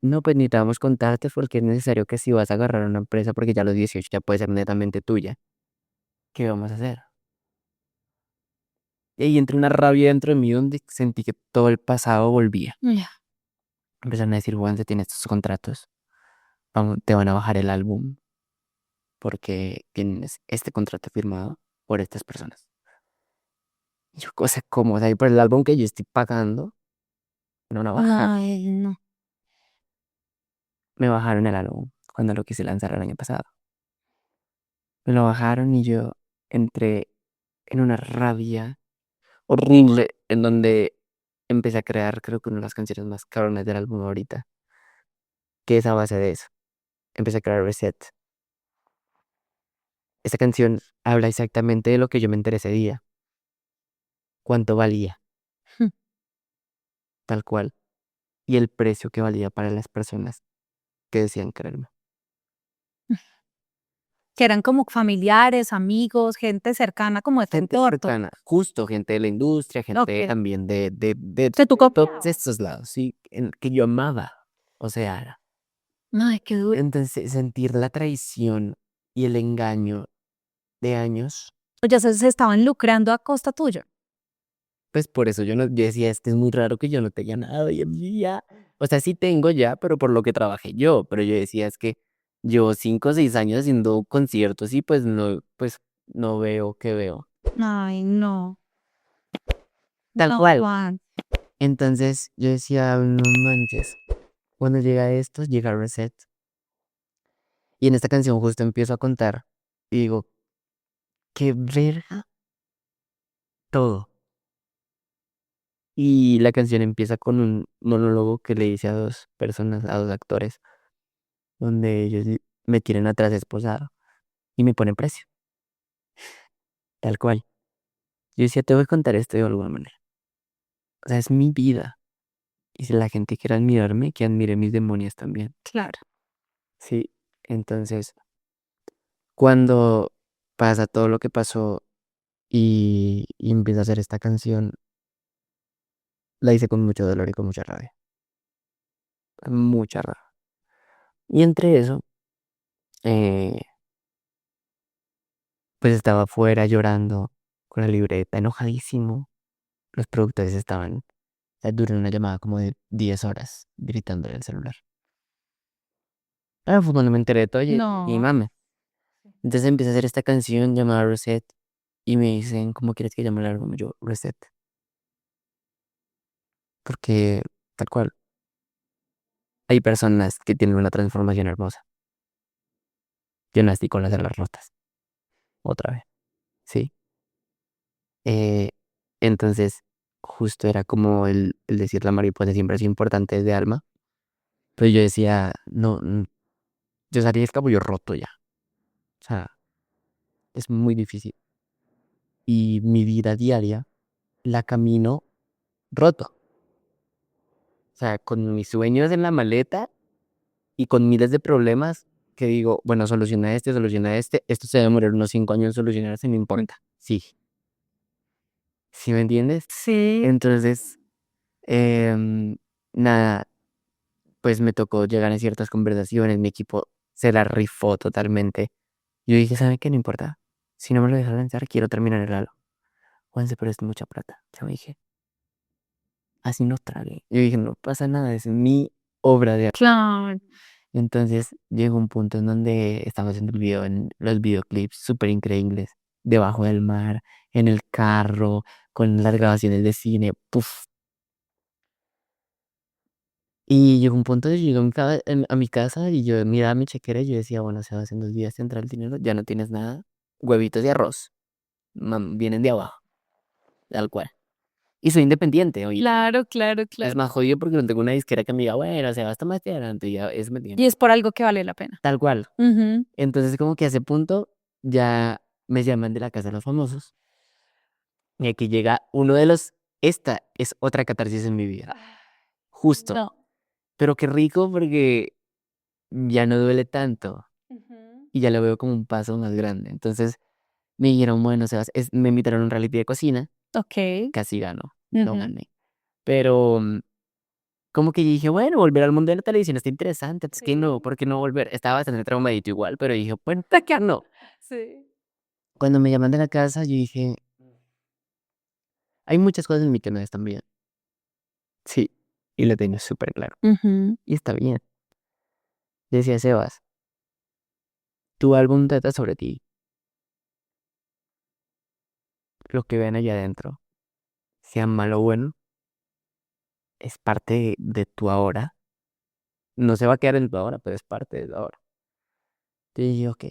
No, pues necesitamos contarte porque es necesario que si vas a agarrar una empresa, porque ya a los 18 ya puede ser netamente tuya, ¿qué vamos a hacer? Y ahí entró una rabia dentro de mí donde sentí que todo el pasado volvía. Ya. Empezaron a decir, Juan, se tiene estos contratos, te van a bajar el álbum porque tienes este contrato firmado por estas personas. Y yo, cosa como, o sea, y por el álbum que yo estoy pagando, no van a bajar. Ay, no. Me bajaron el álbum cuando lo quise lanzar el año pasado. Me lo bajaron y yo entré en una rabia horrible en donde empecé a crear, creo que una de las canciones más cabronas del álbum ahorita, que es a base de eso. Empecé a crear Reset. Esa canción habla exactamente de lo que yo me enteré ese día, cuánto valía, Hmm. tal cual, y el precio que valía para las personas que decían quererme. Que eran como familiares, amigos, gente cercana como de tu Gente entorno. cercana, justo gente de la industria, gente Ok. también de De tu todos confianza. estos lados, sí, que yo amaba. O sea, Ay, qué duro. entonces sentir la traición y el engaño de años, Ya se estaban lucrando a costa tuya. pues por eso yo no, yo decía, es muy raro que yo no tenga nada hoy en día. O sea, sí tengo ya, pero por lo que trabajé yo. Pero yo decía, es que llevo 5 o 6 años haciendo conciertos y pues no veo qué veo. Ay, no. Tal No, cual. Juan. Entonces yo decía, no manches. Cuando llega esto, llega Reset. Y en esta canción justo empiezo a contar y digo, qué verga todo. Y la canción empieza con un monólogo que le dice a dos personas, a dos actores, donde ellos me tienen atrás esposado y me ponen precio, tal cual. Yo decía, te voy a contar esto de alguna manera. O sea, es mi vida. Y si la gente quiere admirarme, que admire mis demonios también. Claro. Sí, entonces, cuando pasa todo lo que pasó y empiezo a hacer esta canción, la hice con mucho dolor y con mucha rabia. Mucha rabia. Y entre eso, eh, pues estaba afuera llorando con la libreta, enojadísimo. Los productores estaban, o sea, duró una llamada como de 10 horas gritando en el celular. Fue cuando me enteré de todo y No. mame. Entonces empecé a hacer esta canción llamada Reset y me dicen, ¿cómo quieres que llame el álbum? Yo, Reset. Porque, tal cual, hay personas que tienen una transformación hermosa. Yo nací con las alas rotas, otra vez, ¿sí? Eh, entonces, justo era como el decir la mariposa siempre es importante de alma. Pero yo decía, no, yo salí del cabello roto ya. O sea, es muy difícil. Y mi vida diaria la camino roto. O sea, con mis sueños en la maleta y con miles de problemas que digo, bueno, soluciona este. Esto se debe demorar unos 5 años en solucionarse, no importa. Sí. ¿Sí me entiendes? Sí. Entonces, em, nada, pues me tocó llegar a ciertas conversaciones. Mi equipo se la rifó totalmente. Yo dije, ¿saben qué? No importa. Si no me lo dejan lanzar, quiero terminar el halo. Juanse, pero es mucha plata. Yo dije, así no trague. Yo dije, no pasa nada, es mi obra de arte. Claro. Entonces llegó un punto en donde estaba haciendo el video en los videoclips súper increíbles, debajo del mar, en el carro, con las grabaciones de cine, puff. Y llegó un punto de llegué a mi casa y yo miraba mi chequera y yo decía, bueno, se va haciendo 2 días te entra el dinero, ya no tienes nada. Huevitos de arroz, vienen de abajo, tal cual. Y soy independiente hoy. Claro, claro, Es claro. más jodido porque no tengo una disquera que me diga, bueno, se va hasta más adelante, ya es me Y es por algo que vale la pena. tal cual. Ujú. Entonces como que a ese punto ya me llaman de la casa de los famosos. Y aquí llega uno de los, esta es otra catarsis en mi vida. Justo. No. Pero qué rico porque ya no duele tanto Ujú. y ya lo veo como un paso más grande. Entonces me dijeron, bueno, Sebas, me invitaron a un reality de cocina, Ok. casi gano, no Ujú. gané. Pero como que dije, bueno, volver al mundo de la televisión está interesante, es que no, Sí. ¿por qué no volver? Estaba bastante traumadito igual, pero dije, bueno, ¿de qué no? Sí. Cuando me llaman de la casa, yo dije, hay muchas cosas en mí que no están bien. Sí, y lo tengo súper claro. Ujú. Y está bien. Decía Sebas, tu álbum trata sobre ti. Lo que ven allá adentro, sea malo o bueno, es parte de tu ahora. No se va a quedar en tu ahora, pero es parte de tu ahora. Yo dije, ok,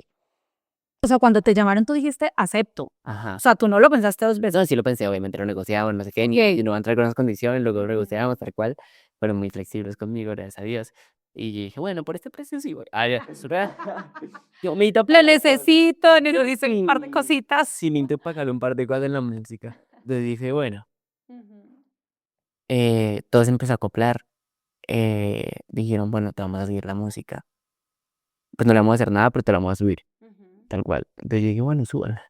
O sea, cuando te llamaron, tú dijiste, acepto. ajá. O sea, tú no lo pensaste 2 veces. No, sí lo pensé, obviamente lo negociamos, no sé qué, Ok. y no van a entrar con las condiciones, luego lo Ujú. negociamos, tal cual. Fueron muy flexibles conmigo, gracias a Dios. Y yo dije, bueno, por este precio sí voy. Ah, ya, yo me Lo necesito un par de cositas. sí, necesito pagarle un par de cosas en la música. Entonces dije, bueno, Ujú. todo se empezó a acoplar. Dijeron, bueno, te vamos a seguir la música. Pues no le vamos a hacer nada, pero te la vamos a subir, Ujú. tal cual. Entonces yo dije, bueno, súbala.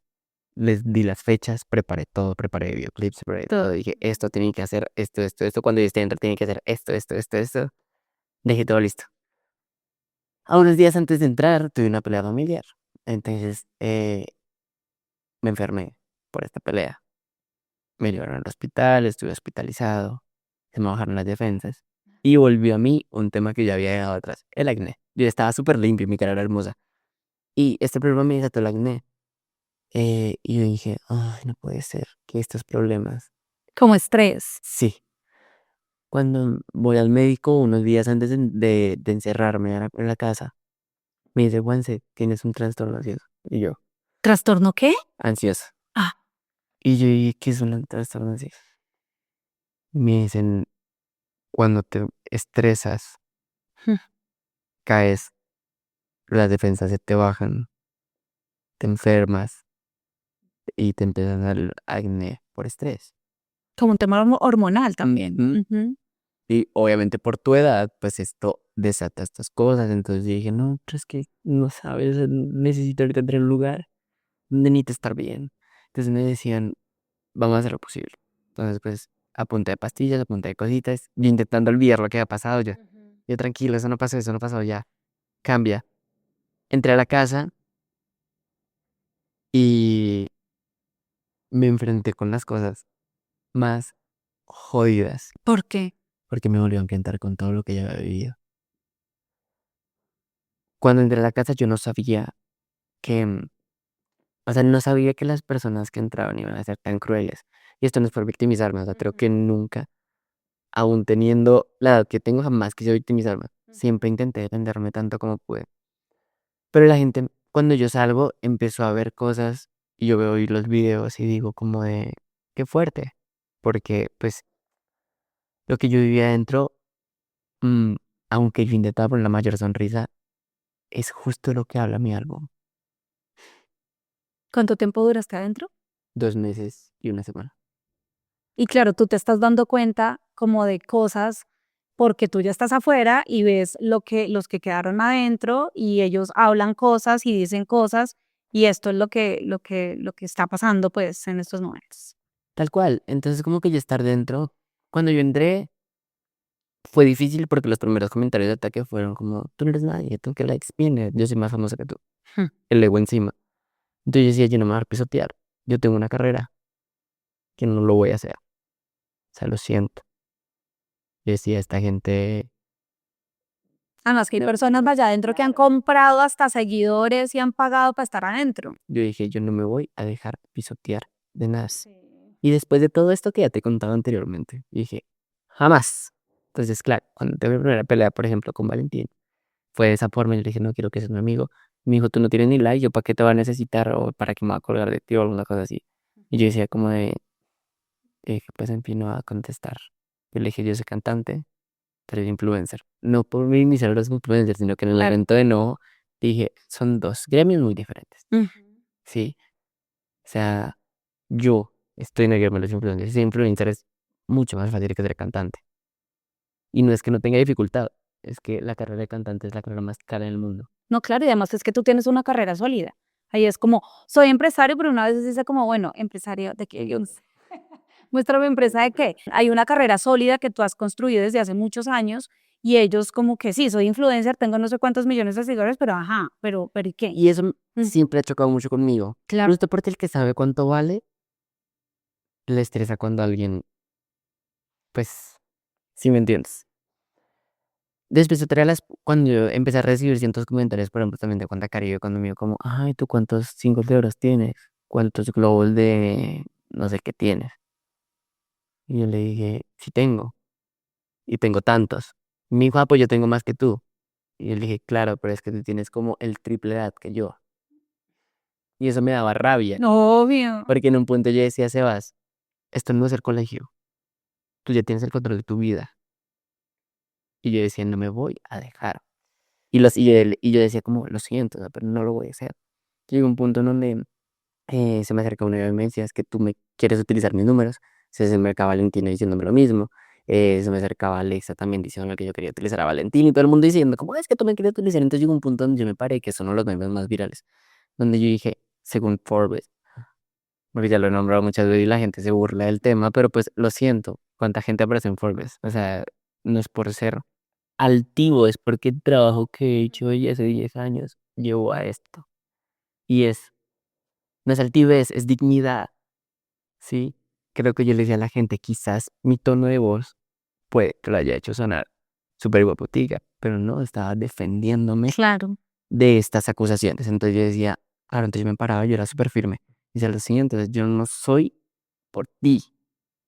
Les di las fechas, preparé todo, preparé videoclips, preparé todo. Dije, esto tienen que hacer, esto. Cuando yo esté dentro, tienen que hacer esto. Dejé todo listo. A unos días antes de entrar, tuve una pelea familiar. Entonces, me enfermé por esta pelea. Me llevaron al hospital, estuve hospitalizado, se me bajaron las defensas. Y volvió a mí un tema que ya había dejado atrás, el acné. Yo estaba súper limpio, mi cara era hermosa. Y este problema me desató el acné. Y yo dije, ay, no puede ser que estos problemas. Como estrés. Sí. Cuando voy al médico unos días antes de encerrarme en la casa, me dice, Juanse, tienes un trastorno ansioso. Y yo, ¿Trastorno qué? ansioso. Ah. Y yo dije, ¿qué es un trastorno ansioso? Me dicen, cuando te estresas, Mm. caes, las defensas se te bajan, te enfermas y te empiezan a dar acné por estrés. Como un tema hormonal también. Ujú. Ujú. Y obviamente por tu edad, pues esto desata estas cosas. Entonces yo dije, no, pero es que no sabes, necesito ahorita tener un lugar donde necesito estar bien. Entonces me decían, vamos a hacer lo posible. Entonces, pues, a punta de pastillas, a punta de cositas, yo intentando olvidar lo que había pasado ya. Ujú. Yo tranquilo, eso no pasó ya. Cambia. Entré a la casa y me enfrenté con las cosas más jodidas, ¿Por qué? porque me volvió a encantar con todo lo que ya había vivido. Cuando entré a la casa yo no sabía que O sea, no sabía que las personas que entraban iban a ser tan crueles. Y esto no es por victimizarme, o sea, creo que nunca, aún teniendo la edad que tengo, jamás quise victimizarme. Siempre intenté defenderme tanto como pude. Pero la gente, cuando yo salgo, empezó a ver cosas y yo veo hoy los videos y digo como de, qué fuerte. Porque, pues, lo que yo vivía adentro, mm, aunque yo intentaba poner la mayor sonrisa, es justo lo que habla mi álbum. ¿Cuánto tiempo duraste adentro? 2 meses y una semana. Y claro, tú te estás dando cuenta como de cosas porque tú ya estás afuera y ves los que quedaron adentro y ellos hablan cosas y dicen cosas y esto es lo que está pasando pues en estos momentos. Tal cual. Entonces, como que yo estar dentro, cuando yo entré, fue difícil porque los primeros comentarios de ataque fueron como, tú no eres nadie, tú qué likes tienes, yo soy más famosa que tú. Hmm. El ego encima. Entonces yo decía, yo no me voy a dejar pisotear. Yo tengo una carrera que no lo voy a hacer. O sea, lo siento. Yo decía, esta gente... Además que hay No. personas allá adentro que han comprado hasta seguidores y han pagado para estar adentro. Yo dije, yo no me voy a dejar pisotear de nada. Sí. Y después de todo esto que ya te he contado anteriormente, dije, jamás. Entonces, claro, cuando tuve mi primera pelea, por ejemplo, con Valentín, fue de esa forma. Yo le dije, no quiero que seas mi amigo. Me dijo, tú no tienes ni like, yo para qué te va a necesitar o para qué me va a colgar de ti o alguna cosa así. Y yo decía como de, pues en fin, no va a contestar. Yo le dije, yo soy cantante, pero soy influencer. No por minimizar a los influencers, sino que en el Claro. evento de no, dije, son dos gremios muy diferentes, Ujú. ¿sí? O sea, yo estoy en el gremio de los influencers. Ser influencer es mucho más fácil que ser cantante. Y no es que no tenga dificultad, es que la carrera de cantante es la carrera más cara del mundo. No, claro, y además es que tú tienes una carrera sólida. Ahí es como, soy empresario, pero una vez dice como, bueno, empresario de qué, yo no sé. Muéstrame empresa de qué. Hay una carrera sólida que tú has construido desde hace muchos años y ellos como que sí, soy influencer, tengo no sé cuántos millones de seguidores, pero ajá, pero ¿y qué? Y eso Mm, siempre ha chocado mucho conmigo. claro. Justo porque el que sabe cuánto vale, le estresa cuando alguien, pues, si me entiendes. Después cuando yo empecé a recibir cientos comentarios, por ejemplo, también de Cuenta Caribe, cuando me dijo como, ay, ¿tú cuántos singles de oro tienes? ¿Cuántos globos de no sé qué tienes? Y yo le dije, sí tengo, y tengo tantos. Y me dijo, ah, pues yo tengo más que tú. Y yo le dije, claro, pero es que tú tienes como el triple de edad que yo. Y eso me daba rabia, Obvio. porque en un punto yo decía, Sebas, esto no es el colegio, tú ya tienes el control de tu vida. Y yo decía, no me voy a dejar. Y yo decía como, lo siento, ¿no? Pero no lo voy a hacer. Llegó un punto en donde se me acerca una y me decía, es que tú me quieres utilizar mis números. Se me acercaba Valentina diciéndome lo mismo. Se me acercaba Alexa también diciéndome que yo quería utilizar a Valentín y todo el mundo diciendo, ¿cómo es que tú me quieres utilizar? Entonces llegó un punto donde yo me paré, que son los memes más virales, donde yo dije, según Forbes, porque ya lo he nombrado muchas veces y la gente se burla del tema, pero pues lo siento, cuánta gente aparece en Forbes. O sea, no es por ser altivo, es porque el trabajo que he hecho y hace 10 años llevó a esto. Y no es altivez, es dignidad, ¿sí? Creo que yo le decía a la gente, quizás mi tono de voz puede que lo haya hecho sonar súper guapotica, pero no, estaba defendiéndome Claro. de estas acusaciones. Entonces yo decía, claro, entonces yo me paraba, yo era súper firme. Y decía lo siguiente, entonces yo no soy por ti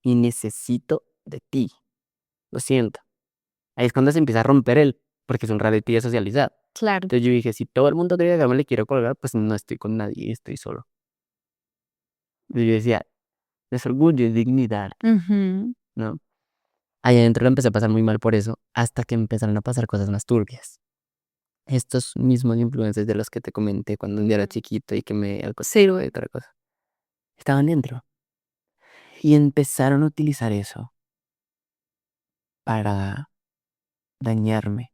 y necesito de ti. Lo siento. Ahí es cuando se empieza a romper porque es un reality de socializar. Claro. Entonces yo dije, si todo el mundo cree que me le quiero colgar, pues no estoy con nadie, estoy solo. Y yo decía, es orgullo y dignidad, Ujú. ¿no? Ahí adentro lo empecé a pasar muy mal por eso, hasta que empezaron a pasar cosas más turbias. Estos mismos influencers de los que te comenté cuando yo era chiquito y que me alcohólico y otra cosa, estaban dentro. Y empezaron a utilizar eso para dañarme.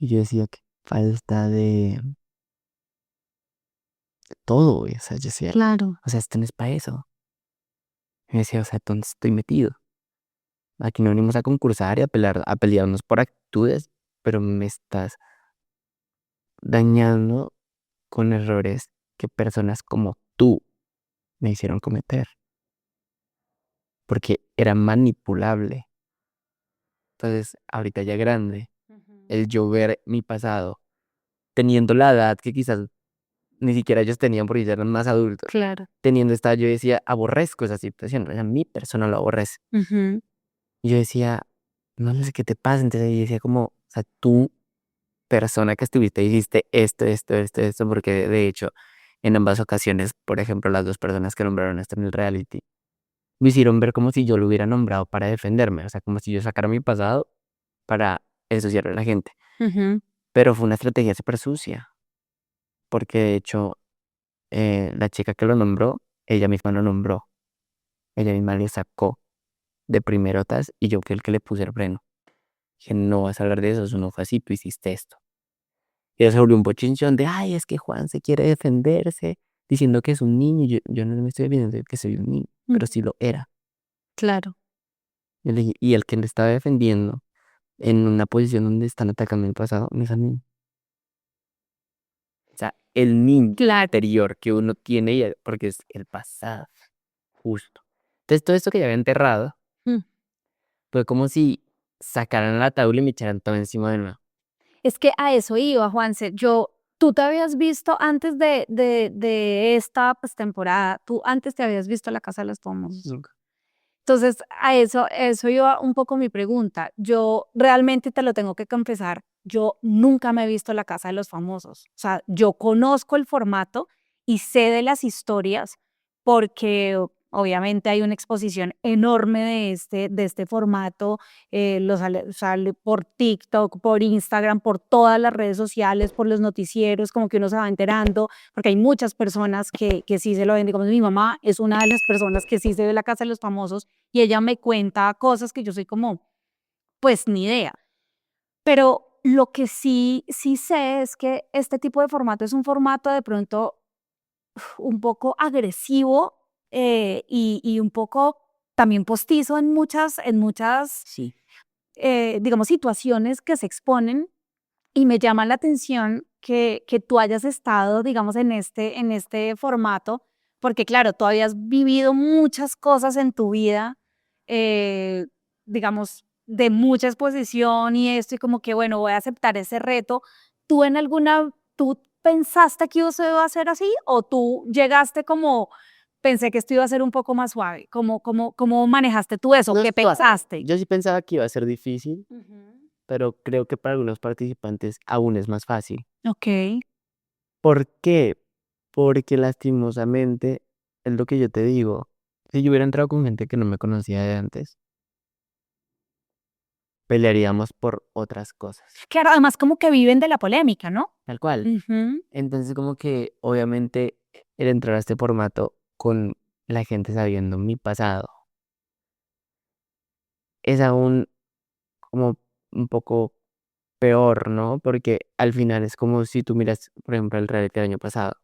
Y yo decía, que falta de todo, güey. O sea, yo decía, Claro. o sea, esto no es para eso. Y me decía, o sea, ¿dónde estoy metido? Aquí no venimos a concursar y a pelearnos por actitudes, pero me estás dañando con errores que personas como tú me hicieron cometer, porque era manipulable. Entonces, ahorita ya grande, el yo ver mi pasado, teniendo la edad que quizás ni siquiera ellos tenían porque ya eran más adultos. Claro. Teniendo esta, yo decía, aborrezco esa situación, o sea, mi persona lo aborrece. Ujú. Y yo decía, no sé qué te pasa. Entonces yo decía como, o sea, tú, persona que estuviste, dijiste esto, porque de hecho, en ambas ocasiones, por ejemplo, las dos personas que nombraron esto en el reality, me hicieron ver como si yo lo hubiera nombrado para defenderme, o sea, como si yo sacara mi pasado para ensuciar a la gente. Ujú. Pero fue una estrategia súper sucia, porque de hecho, la chica que lo nombró, ella misma lo nombró, ella misma le sacó de primerotas y yo fui el que le puse el freno. Dije, no vas a hablar de eso no fue así, tú hiciste esto. Y ella se volvió un bochinchón de, ay, es que Juan se quiere defenderse, diciendo que es un niño. Yo no me estoy defendiendo de que soy un niño, pero sí lo era. Claro. Yo le dije, y el que me estaba defendiendo en una posición donde están atacando el pasado, no es a mí. O sea, el niño Claro. interior que uno tiene, porque es el pasado, justo. Entonces, todo esto que ya había enterrado, Mm. fue como si sacaran la tabla y me echaran todo encima de nuevo. Es que a eso iba, Juanse. Tú te habías visto antes de esta pues, temporada, tú antes te habías visto La Casa de los Famosos. Nunca. Entonces, a eso iba un poco mi pregunta. Yo realmente te lo tengo que confesar, yo nunca me he visto La Casa de los Famosos. O sea, yo conozco el formato y sé de las historias porque obviamente hay una exposición enorme de este formato, sale por TikTok, por Instagram, por todas las redes sociales, por los noticieros, como que uno se va enterando, porque hay muchas personas que sí se lo ven, digamos, mi mamá es una de las personas que sí se ve La Casa de los Famosos y ella me cuenta cosas que yo soy como, pues ni idea. Pero lo que sí sé es que este tipo de formato es un formato de pronto un poco agresivo y un poco también postizo en muchas Sí. digamos, situaciones que se exponen y me llama la atención que tú hayas estado, digamos, en este formato, porque claro, tú habías vivido muchas cosas en tu vida, eh, digamos, de mucha exposición y esto, y como que, bueno, voy a aceptar ese reto. ¿Tú pensaste que eso iba a ser así o tú llegaste como, pensé que esto iba a ser un poco más suave? ¿Cómo manejaste tú eso? No ¿Qué es suave. pensaste? Yo sí pensaba que iba a ser difícil, Ujú. pero creo que para algunos participantes aún es más fácil. Ok. ¿Por qué? Porque lastimosamente, es lo que yo te digo, si yo hubiera entrado con gente que no me conocía de antes, pelearíamos por otras cosas, Claro, además como que viven de la polémica, ¿no? tal cual. Ujú. Entonces como que obviamente el entrar a este formato con la gente sabiendo mi pasado es aún como un poco peor, ¿no? Porque al final es como si tú miras, por ejemplo, el reality del año pasado.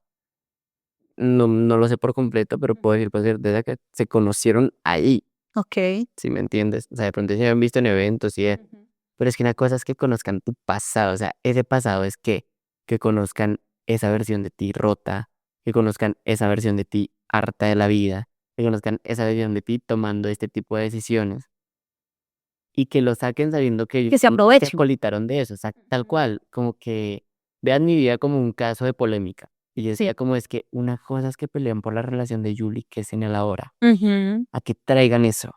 No lo sé por completo, pero puedo decir con certeza que se conocieron ahí, Okey. ¿si me entiendes? O sea, de pronto se habían visto en eventos y Ujú. pero es que una cosa es que conozcan tu pasado, o sea, ese pasado es que conozcan esa versión de ti rota, que conozcan esa versión de ti harta de la vida, que conozcan esa versión de ti tomando este tipo de decisiones y que lo saquen sabiendo que ellos Que se se aprovechen. acolitaron de eso, o sea, tal Ujú. cual, como que vean mi vida como un caso de polémica. Y yo Sí. decía como es que una cosa es que pelean por la relación de Julie, que es en el ahora, Ujú. a que traigan eso,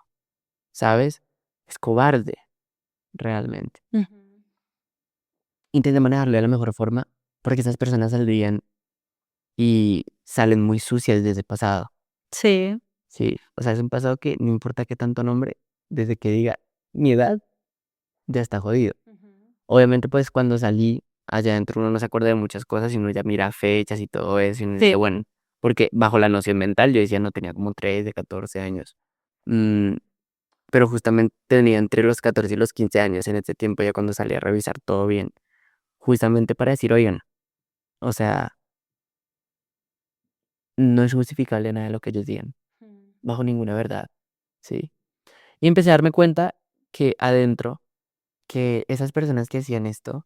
¿sabes? Es cobarde, realmente. Ujú. Intenté manejarlo de la mejor forma porque esas personas saldrían y salen muy sucias desde ese pasado, Sí. ¿sí? O sea, es un pasado que no importa qué tanto nombre, desde que diga mi edad, ya está jodido. Ujú. Obviamente, pues cuando salí allá adentro uno no se acuerda de muchas cosas y uno ya mira fechas y todo eso y uno dice, Sí. bueno, porque bajo la noción mental yo decía no tenía como 13, 14 años. Mm, pero justamente tenía entre los 14 y los 15 años en este tiempo ya cuando salí a revisar todo bien, justamente para decir, oigan, o sea, no es justificable nada de lo que ellos digan, Mm. bajo ninguna verdad, ¿sí? Y empecé a darme cuenta que adentro, que esas personas que hacían esto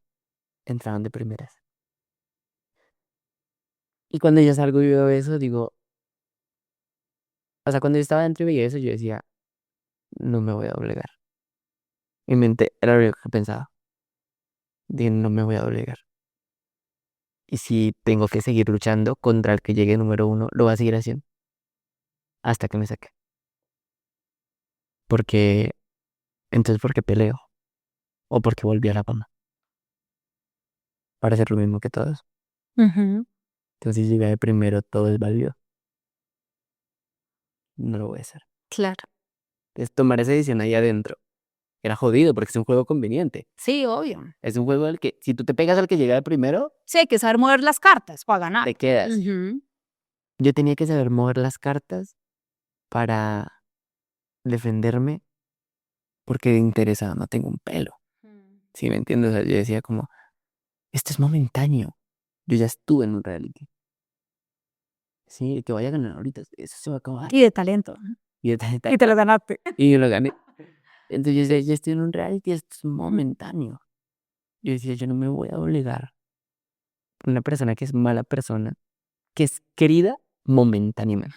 entraban de primeras. Y cuando yo salgo y veo eso, digo, o sea, cuando yo estaba dentro y veía eso, yo decía, no me voy a doblegar. Mi mente era lo único que pensaba, dije, no me voy a doblegar. Y si tengo que seguir luchando contra el que llegue número 1, lo voy a seguir haciendo hasta que me saque. Porque, entonces, ¿por qué peleo? ¿O porque volví a la fama? Para hacer lo mismo que todos. Ujú. Entonces, si llegué de primero, todo es válido. No lo voy a hacer. Claro. Es tomar esa decisión ahí adentro. Era jodido porque es un juego conveniente. Sí, obvio. Es un juego al que, si tú te pegas al que llega de primero, Sí, hay que saber mover las cartas para ganar. te quedas. Ujú. Yo tenía que saber mover las cartas para defenderme porque de interesado no tengo un pelo. ¿Sí me entiendes? O sea, yo decía como, esto es momentáneo. Yo ya estuve en un reality. Sí, el que vaya a ganar ahorita, eso se va a acabar. Y de talento. Y, Y te lo ganaste. y yo lo gané. Entonces yo decía, ya estoy en un reality, esto es momentáneo. Yo decía, yo no me voy a obligar por una persona que es mala persona, que es querida momentáneamente.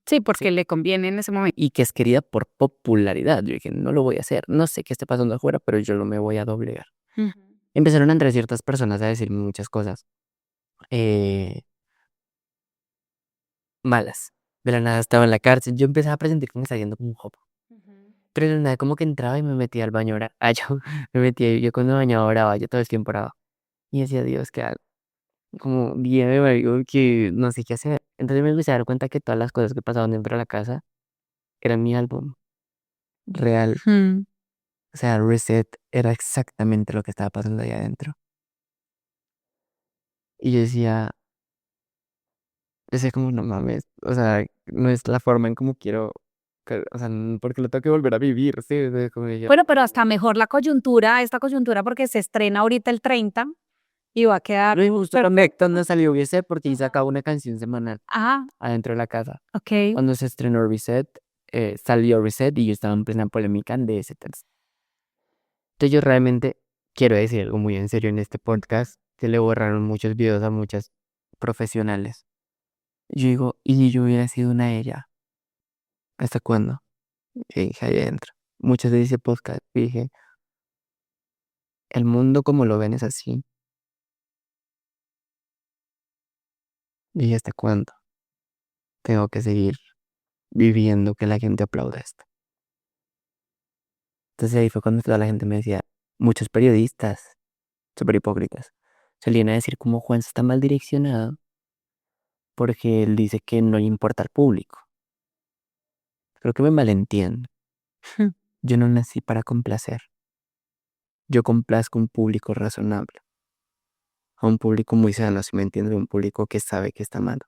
Sí, porque le conviene en ese momento. Y que es querida por popularidad. Yo dije, no lo voy a hacer. No sé qué esté pasando afuera, pero yo no me voy a doblegar. Empezaron a entrar ciertas personas a decirme muchas cosas malas. De la nada estaba en la cárcel. Yo empezaba a presentir que me estaba yendo como un jopo. Pero de la nada como que entraba y me metía al baño. Yo me metía, yo cuando me bañaba oraba, yo todo el tiempo oraba. Y decía, Dios, ¿qué hago? Como día de marido que no sé qué hacer. Entonces me empecé a dar cuenta que todas las cosas que pasaban dentro de la casa eran mi álbum real. O sea, Reset era exactamente lo que estaba pasando ahí adentro. Y yo decía como, no mames, o sea, no es la forma en como quiero, o sea, porque lo tengo que volver a vivir, sí, o sea, como yo. Bueno, pero hasta mejor la coyuntura, esta coyuntura, porque se estrena ahorita el 30 y va a quedar. No me gustó cuando salió Reset porque ahí sacaba una canción semanal Ah, adentro de la casa. ok. Cuando se estrenó Reset, salió Reset y yo estaba en plena polémica de ese texto. Entonces yo realmente quiero decir algo muy en serio en este podcast, que le borraron muchos videos a muchas profesionales. Yo digo, ¿y si yo hubiera sido una de ellas? ¿Hasta cuándo? Y dije ahí adentro. Muchas de ese podcast dije, el mundo como lo ven es así. ¿Y hasta cuándo tengo que seguir viviendo que la gente aplauda esto? Entonces ahí fue cuando toda la gente me decía, muchos periodistas, súper hipócritas, salían a decir como Juan está mal direccionado porque él dice que no le importa al público. Creo que me malentienden. Yo no nací para complacer. Yo complazco un público razonable. A un público muy sano, si me entiendes, un público que sabe que está mal.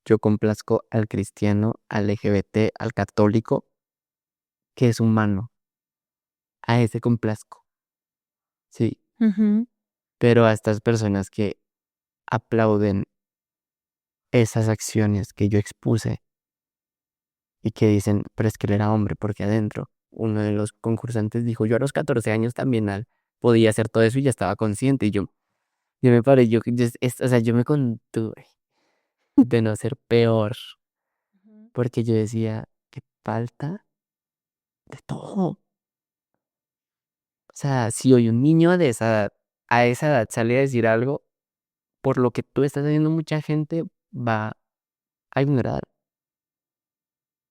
Yo complazco al cristiano, al LGBT, al católico, que es humano. A ese complazco. Sí. Pero a estas personas que aplauden esas acciones que yo expuse y que dicen, pero es que él era hombre, porque adentro uno de los concursantes dijo, yo a los 14 años también podía hacer todo eso y ya estaba consciente. Y yo me paré, o sea, yo me contuve de no ser peor, porque yo decía, qué falta de todo. O sea, si hoy un niño de esa edad, a esa edad sale a decir algo, por lo que tú estás haciendo, mucha gente va a ignorar.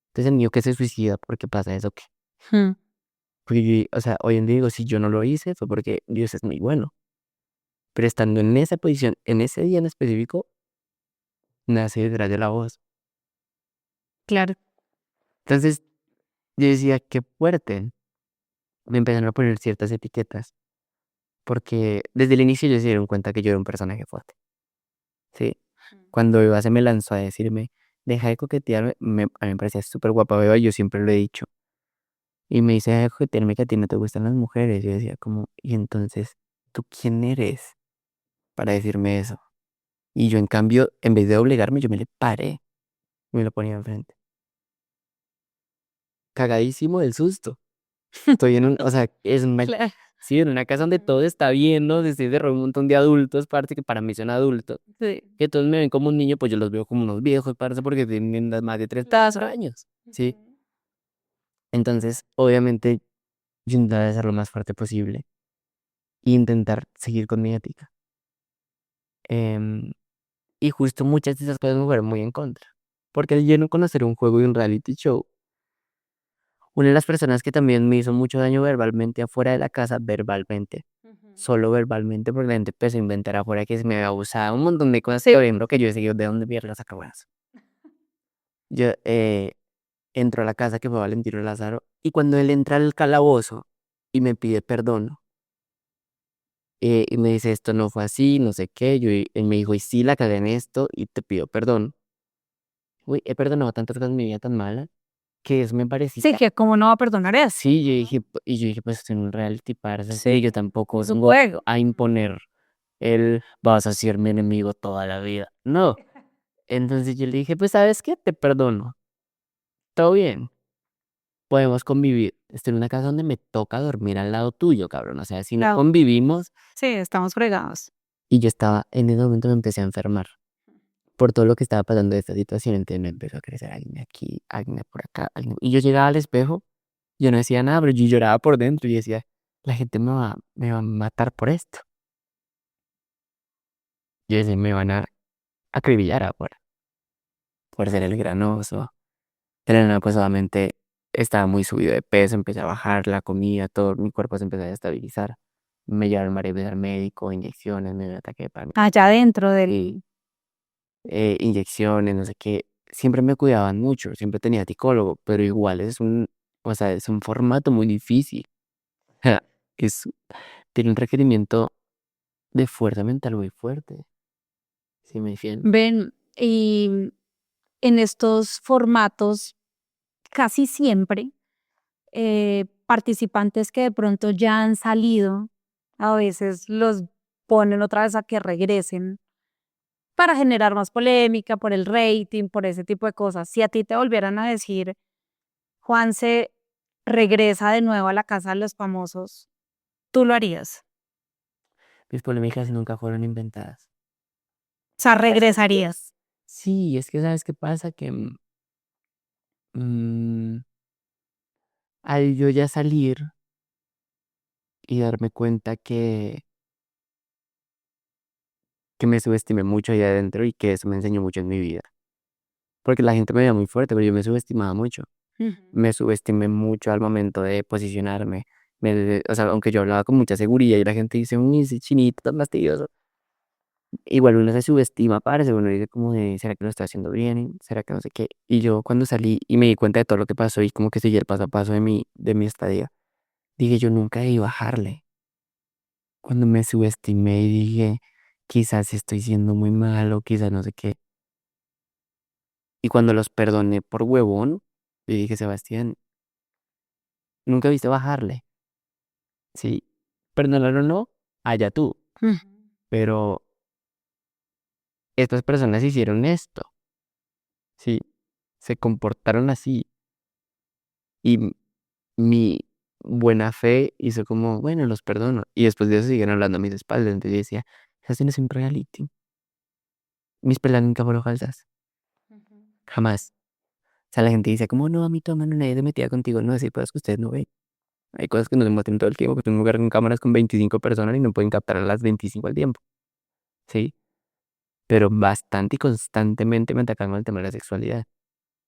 Entonces el niño que se suicida, ¿por qué pasa eso? ¿Qué? Porque, o sea, hoy en día digo, si yo no lo hice, fue porque Dios es muy bueno. Pero estando en esa posición, en ese día en específico, nace detrás de la voz. Claro. Entonces yo decía, qué fuerte. Me empezaron a poner ciertas etiquetas. Porque desde el inicio ellos se dieron cuenta que yo era un personaje fuerte. Sí. Cuando Beba se me lanzó a decirme, deja de coquetearme, a mí me parecía súper guapa Beba, y yo siempre lo he dicho. Y me dice, deja de coquetearme que a ti no te gustan las mujeres. Yo decía como, y entonces, ¿tú quién eres para decirme eso? Y yo en cambio, en vez de obligarme, yo me le paré y me lo ponía enfrente. Cagadísimo del susto. Estoy o sea, Claro. sí, en una casa donde todo está bien, ¿no? Estoy de un montón de adultos, parce, que para mí son adultos. Sí. Que todos me ven como un niño, pues yo los veo como unos viejos, parce, porque tienen más de 30 años, ¿sí? Entonces, obviamente, yo intentaba ser lo más fuerte posible e intentar seguir con mi ética. em, y justo muchas de esas cosas me fueron muy en contra. Porque al yo no conocer un juego y un reality show, una de las personas que también me hizo mucho daño verbalmente afuera de la casa, verbalmente, solo verbalmente, porque la gente empezó a inventar afuera que se me había abusado, un montón de cosas Sí. que ven lo que yo he seguido, ¿de dónde mierda saca buenas? Yo entro a la casa que fue Valentino Lázaro, y cuando él entra al calabozo y me pide perdón, y me dice, esto no fue así, no sé qué, él me dijo, y sí, la cagué en esto, y te pido perdón. Uy, he perdonado tantas cosas en mi vida tan mala, que eso me Sí, parecía. que cómo no va a perdonar eso. Sí, yo dije, pues en un reality, parce, Sí, yo tampoco es un vengo juego. a imponer vas a ser mi enemigo toda la vida. No. Entonces yo le dije, pues, ¿sabes qué? Te perdono. Todo bien. Podemos convivir. Estoy en una casa donde me toca dormir al lado tuyo, cabrón. O sea, si no Claro. convivimos, Sí, estamos fregados. y yo estaba, en ese momento me empecé a enfermar por todo lo que estaba pasando de esta situación. Entonces me empezó a crecer acné aquí, acné por acá, acné. Y yo llegaba al espejo, yo no decía nada, pero yo lloraba por dentro y decía, la gente me va a matar por esto. Yo decía, me van a acribillar ahora por ser el granoso. De la nada, pues obviamente estaba muy subido de peso, empecé a bajar la comida, todo mi cuerpo se empezó a estabilizar. Me llevaron varias veces al médico, inyecciones, me dio un ataque de pánico. Allá dentro del... Y inyecciones, no sé qué. Siempre me cuidaban mucho, siempre tenía psicólogo, pero igual o sea, es un formato muy difícil. Es, tiene un requerimiento de fuerza mental muy fuerte, si me defiendo. Ven, y en estos formatos casi siempre participantes que de pronto ya han salido, a veces los ponen otra vez a que regresen para generar más polémica, por el rating, por ese tipo de cosas. Si a ti te volvieran a decir, Juanse regresa de nuevo a la casa de los famosos, ¿tú lo harías? Mis polémicas nunca fueron inventadas. O sea, regresarías. Sí, es que ¿sabes qué pasa? Que mm, al yo ya salir y darme cuenta que me subestimé mucho ahí adentro y que eso me enseñó mucho en mi vida. Porque la gente me veía muy fuerte, pero yo me subestimaba mucho. Ujú. Me subestimé mucho al momento de posicionarme. O sea, aunque yo hablaba con mucha seguridad y la gente dice, uy, ese chinito tan fastidioso. Igual uno se subestima, parece, uno dice como de, ¿será que lo estoy haciendo bien? ¿Será que no sé qué? Y yo cuando salí y me di cuenta de todo lo que pasó y como que seguí el paso a paso de mi estadía, dije, yo nunca debí bajarle. Cuando me subestimé y dije, quizás estoy siendo muy malo, quizás no sé qué. Y cuando los perdoné por huevón, le dije, Sebastián, nunca viste bajarle. Sí, perdonar o no, allá tú. Ujú. Pero estas personas hicieron esto, sí, se comportaron así. Y mi buena fe hizo como, bueno, los perdono. Y después de eso siguieron hablando a mis espaldas. Entonces yo decía, esas tienes un reality. Mis pelas nunca fueron falsas, jamás. O sea, la gente dice, como no, a mí toma, no, nadie se metía contigo. No, decir cosas que ustedes no ven. Hay cosas que no se muestran todo el tiempo, que tú en un lugar con cámaras con 25 personas y no pueden captar a las 25 al tiempo. Sí, pero bastante y constantemente me atacan con el tema de la sexualidad.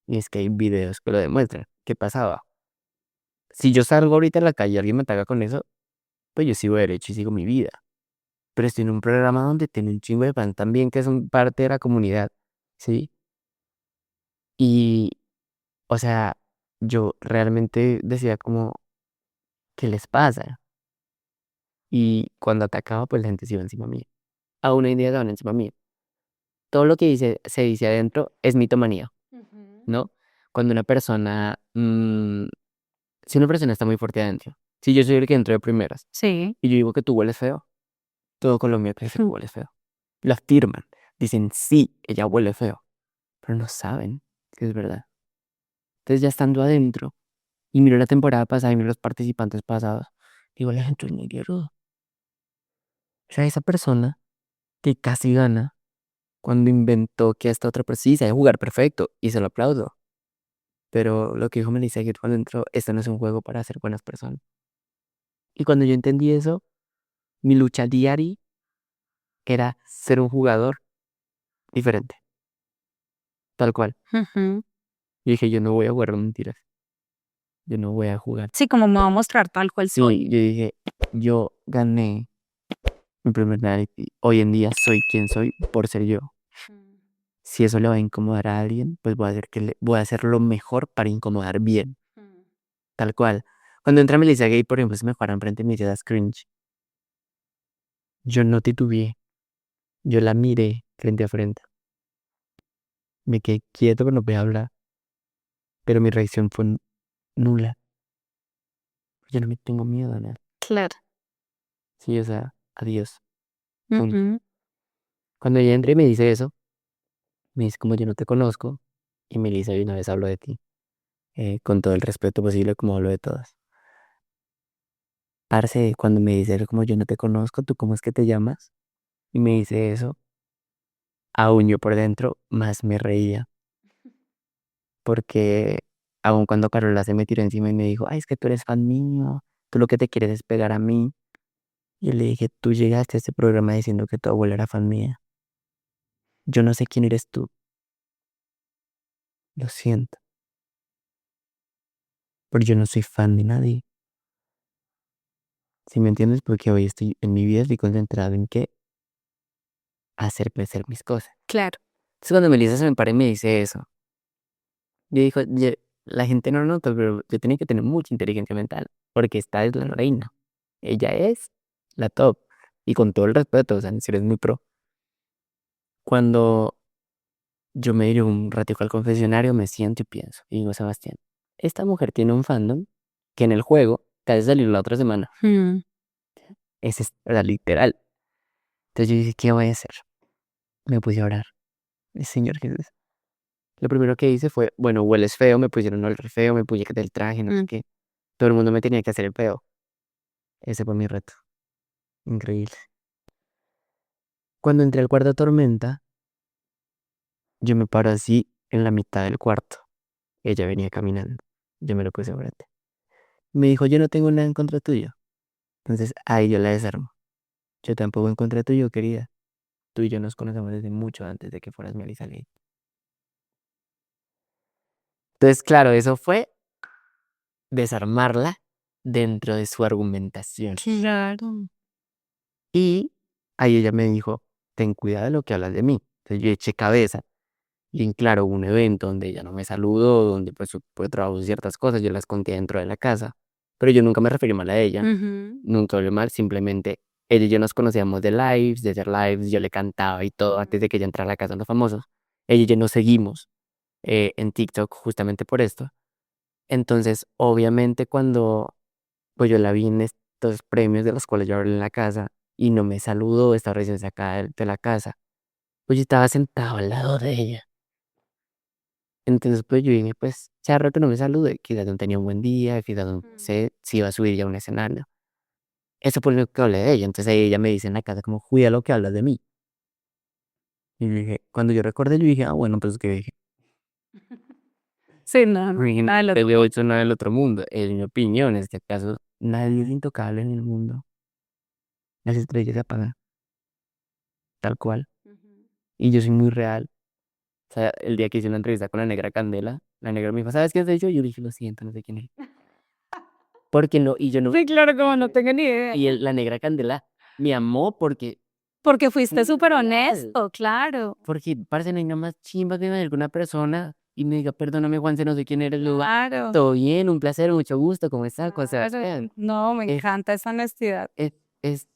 Y es que hay videos que lo demuestran. ¿Qué pasaba? Si yo salgo ahorita a la calle y alguien me ataca con eso, pues yo sigo derecho y sigo mi vida. Pero estoy en un programa donde tiene un chingo de fans también que son parte de la comunidad, ¿sí? Y, o sea, yo realmente decía como, ¿qué les pasa? Y cuando atacaba, pues la gente se iba encima mío. Aún hoy en día se van encima mío. Todo lo que se dice adentro es mitomanía, ¿no? Cuando una persona, si una persona está muy fuerte adentro, si yo soy el que entro de primeras Sí. y yo digo que tú hueles feo, todo Colombia cree que tú hueles feo. Lo afirman, dicen, sí, ella huele feo, pero no saben que es verdad. Entonces ya estando adentro, y miro la temporada pasada y miro los participantes pasados, digo, la gente es muy rudo. O sea, esa persona que casi gana cuando inventó que esta otra persona sí sabe jugar perfecto y se lo aplaudo. Pero lo que dijo Melissa Aguirre cuando entró, esto no es un juego para ser buenas personas. Y cuando yo entendí eso, mi lucha diaria era ser un jugador diferente, tal cual. Ujú. Yo dije, yo no voy a jugar mentiras, yo no voy a jugar. Sí, como me va a mostrar tal cual Sí, soy. yo dije, yo gané mi primer reality. Hoy en día soy quien soy por ser yo. Si eso le va a incomodar a alguien, pues voy a hacer lo mejor para incomodar bien, tal cual. Cuando entra Melissa Gay, por ejemplo, se me paran frente y me dice, das cringe. Yo no titubeé, yo la miré frente a frente. Me quedé quieto que no podía hablar, pero mi reacción fue nula. Yo no me tengo miedo a nada. Claro. Sí, o sea, adiós. Punto. Ujú. Cuando ella entra y me dice eso, me dice como yo no te conozco, y Melissa de una vez habló de ti, con todo el respeto posible como hablo de todas. Parce, cuando me dice como yo no te conozco, ¿tú cómo es que te llamas? Y me dice eso, aún yo por dentro más me reía, porque aun cuando Carola se me tiró encima y me dijo, ay, es que tú eres fan mío, tú lo que te quieres es pegar a mí. Yo le dije, tú llegaste a este programa diciendo que tu abuela era fan mía. Yo no sé quién eres tú, lo siento, pero yo no soy fan de nadie. ¿Sí me entiendes? Porque hoy estoy en mi vida, estoy concentrado en qué hacer crecer mis cosas. Claro. Entonces cuando Melissa se me para y me dice eso, yo digo, la gente no nota, pero yo tenía que tener mucha inteligencia mental, porque esta es la reina. Ella es la top. Y con todo el respeto, o sea, si eres muy pro. Cuando yo me diré un ratico al confesionario, me siento y pienso, y digo, Sebastián, esta mujer tiene un fandom que en el juego casi salió la otra semana. Mm. O sea, literal. Entonces yo dije, ¿qué voy a hacer? Me puse a orar. Señor Jesús. Lo primero que hice fue, bueno, hueles feo, me pusieron el feo, me puse el traje, no sé Mm. qué. Todo el mundo me tenía que hacer el feo. Ese fue mi reto. Increíble. Cuando entré al cuarto de tormenta, yo me paro así en la mitad del cuarto. Ella venía caminando. Yo me lo puse frente. Me dijo, yo no tengo nada en contra tuyo. Entonces ahí yo la desarmo. Yo tampoco en contra tuyo, querida. Tú y yo nos conocemos desde mucho antes de que fueras mi Alisa Lee. Entonces, claro, eso fue desarmarla dentro de su argumentación. Claro. Y ahí ella me dijo, ten cuidado de lo que hablas de mí. Entonces yo eché cabeza. Y en claro, hubo un evento donde ella no me saludó, donde pues trabajo ciertas cosas, yo las conté dentro de la casa. Pero yo nunca me referí mal a ella. Ujú. Nunca hablé mal, simplemente ella y yo nos conocíamos de hacer lives, yo le cantaba y todo antes de que ella entrara a la casa de los famosos. Ella y yo nos seguimos en TikTok justamente por esto. Entonces, obviamente cuando pues yo la vi en estos premios de los cuales yo hablé en la casa y no me saludó, estaba recién sacada de la casa, pues yo estaba sentado al lado de ella. Entonces, pues yo dije, pues, charro que no me salude, quizás no tenía un buen día, quizás no sé si iba a subir ya a un escenario. Eso fue lo que hablé de ella. Entonces ahí ella me dice en la casa como, cuida lo que hablas de mí. Y yo dije, cuando yo recordé, yo dije, ah, bueno, pues que dije, Sí, no, no, "Uy, nada del te otro. veo hecho nada del otro mundo. En mi opinión, es que acaso nadie es intocable en el mundo. Las estrellas se apagan, tal cual. Y yo soy muy real. O sea, el día que hice una entrevista con la Negra Candela, la Negra me dijo, ¿sabes quién soy yo? Yo dije, lo siento, no sé quién es. Porque no, y yo no, Sí, claro, como no tengo ni idea. y la Negra Candela me amó porque Porque fuiste fui súper real. honesto, claro. Porque, parce, no hay nada más chimba que alguna persona y me diga, perdóname, Juanse, no sé quién eres, Claro. todo bien, un placer, mucho gusto, ¿cómo estás? Con Claro. Sebastián. No, me Es, encanta esa honestidad. es, es,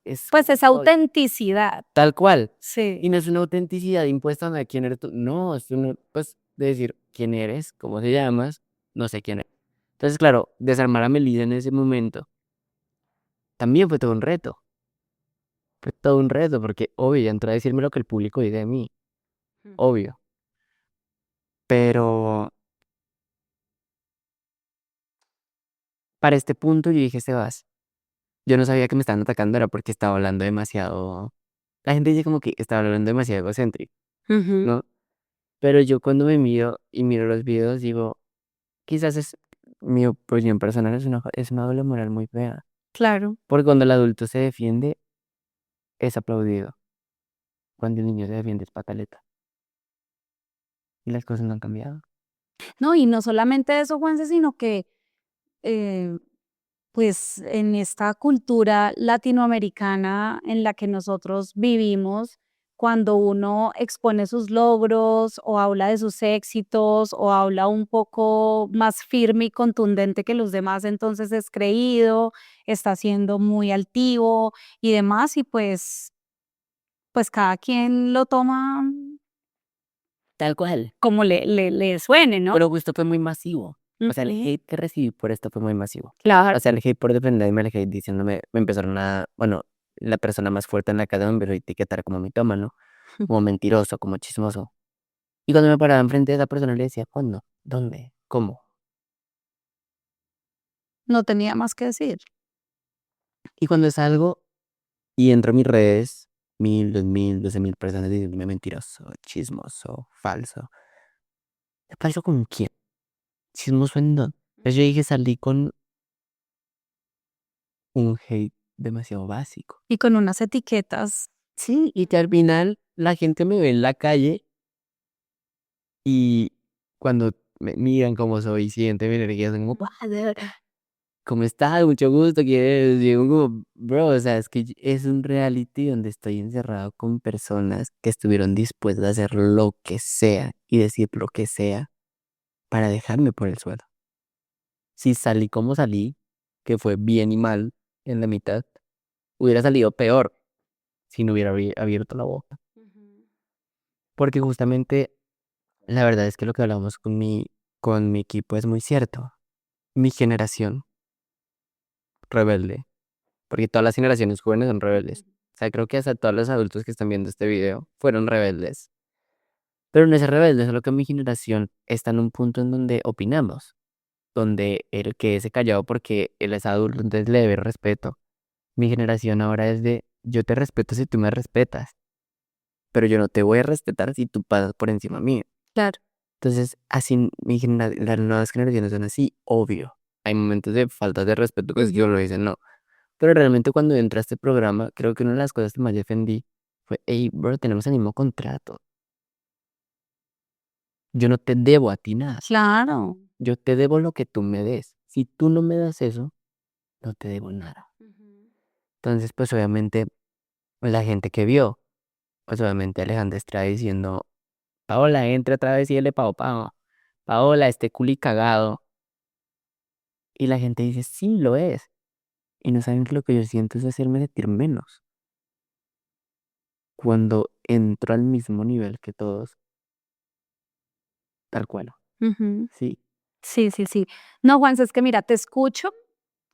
es Pues esa soy, autenticidad. tal cual. Y Sí. no es una autenticidad impuesta de quién eres tú. No, es una, pues, de decir quién eres, cómo te llamas, no sé quién eres. Entonces, claro, desarmar a Melissa en ese momento también fue todo un reto. Fue todo un reto, porque obvio, ya entró a decirme lo que el público dice de mí, obvio. Pero para este punto yo dije, Sebas, yo no sabía que me estaban atacando, era porque estaba hablando demasiado. La gente dice como que estaba hablando demasiado egocéntrico, Ujú. ¿no? Pero yo cuando me miro y miro los videos digo, quizás es mi opinión personal, es una doble moral muy fea. Claro. Porque cuando el adulto se defiende, es aplaudido. cuando el niño se defiende es pataleta. Y las cosas no han cambiado. No, y no solamente eso, Juanse, sino que eh, pues en esta cultura latinoamericana en la que nosotros vivimos, cuando uno expone sus logros o habla de sus éxitos o habla un poco más firme y contundente que los demás, entonces es creído, está siendo muy altivo y demás, y pues cada quien lo toma Tal cual. como le suene, ¿no? Pero justo fue muy masivo. O sea, el Ujú. hate que recibí por esto fue muy masivo. Claro. O sea, el hate por defenderme, el hate diciéndome, me empezaron a, bueno, la persona más fuerte en la casa me empezó a etiquetar como mitómano, como mentiroso, como chismoso. Y cuando me paraba enfrente de esa persona le decía, ¿cuándo? ¿Dónde? ¿Cómo? No tenía más que decir. Y cuando salgo y entro a mis redes, 1000, 2000, 12.000 personas diciéndome mentiroso, chismoso, falso. ¿Falso con quién? ¿Chismoso en dónde? Entonces yo dije, salí con un hate demasiado básico. Y con unas etiquetas. Sí, y que al final la gente me ve en la calle y cuando me miran como soy, sienten mi energía, son como, "Brother, ¿cómo estás? Mucho gusto, ¿quieres?". Digo como, bro, o sea, es que es un reality donde estoy encerrado con personas que estuvieron dispuestas a hacer lo que sea y decir lo que sea para dejarme por el suelo. Si salí como salí, que fue bien y mal en la mitad, hubiera salido peor si no hubiera abierto la boca. Porque justamente la verdad es que lo que hablamos con mi equipo es muy cierto. Mi generación rebelde, porque todas las generaciones jóvenes son rebeldes. O sea, creo que hasta todos los adultos que están viendo este video fueron rebeldes. Pero no es rebelde, solo que mi generación está en un punto en donde opinamos, donde el que es callado porque él es adulto, entonces le debe respeto. Mi generación ahora es de, yo te respeto si tú me respetas, pero yo no te voy a respetar si tú pasas por encima mío. Claro. Entonces, así las nuevas generaciones son así, obvio. Hay momentos de falta de respeto que yo lo dicen, no. Pero realmente cuando entré a este programa, creo que una de las cosas que más defendí fue, hey, bro, tenemos el mismo contrato. Yo no te debo a ti nada. Claro. Yo te debo lo que tú me des. Si tú no me das eso, no te debo nada. Entonces, pues obviamente, la gente que vio, pues obviamente Alejandra Estrada diciendo, Paola, entra otra vez y dile pao pao. Paola, este culi cagado. Y la gente dice, sí, lo es. Y no saben que lo que yo siento es hacerme sentir menos. Cuando entro al mismo nivel que todos, tal cual. Ujú. Sí, Sí, sí, sí. No, Juanse, es que mira, te escucho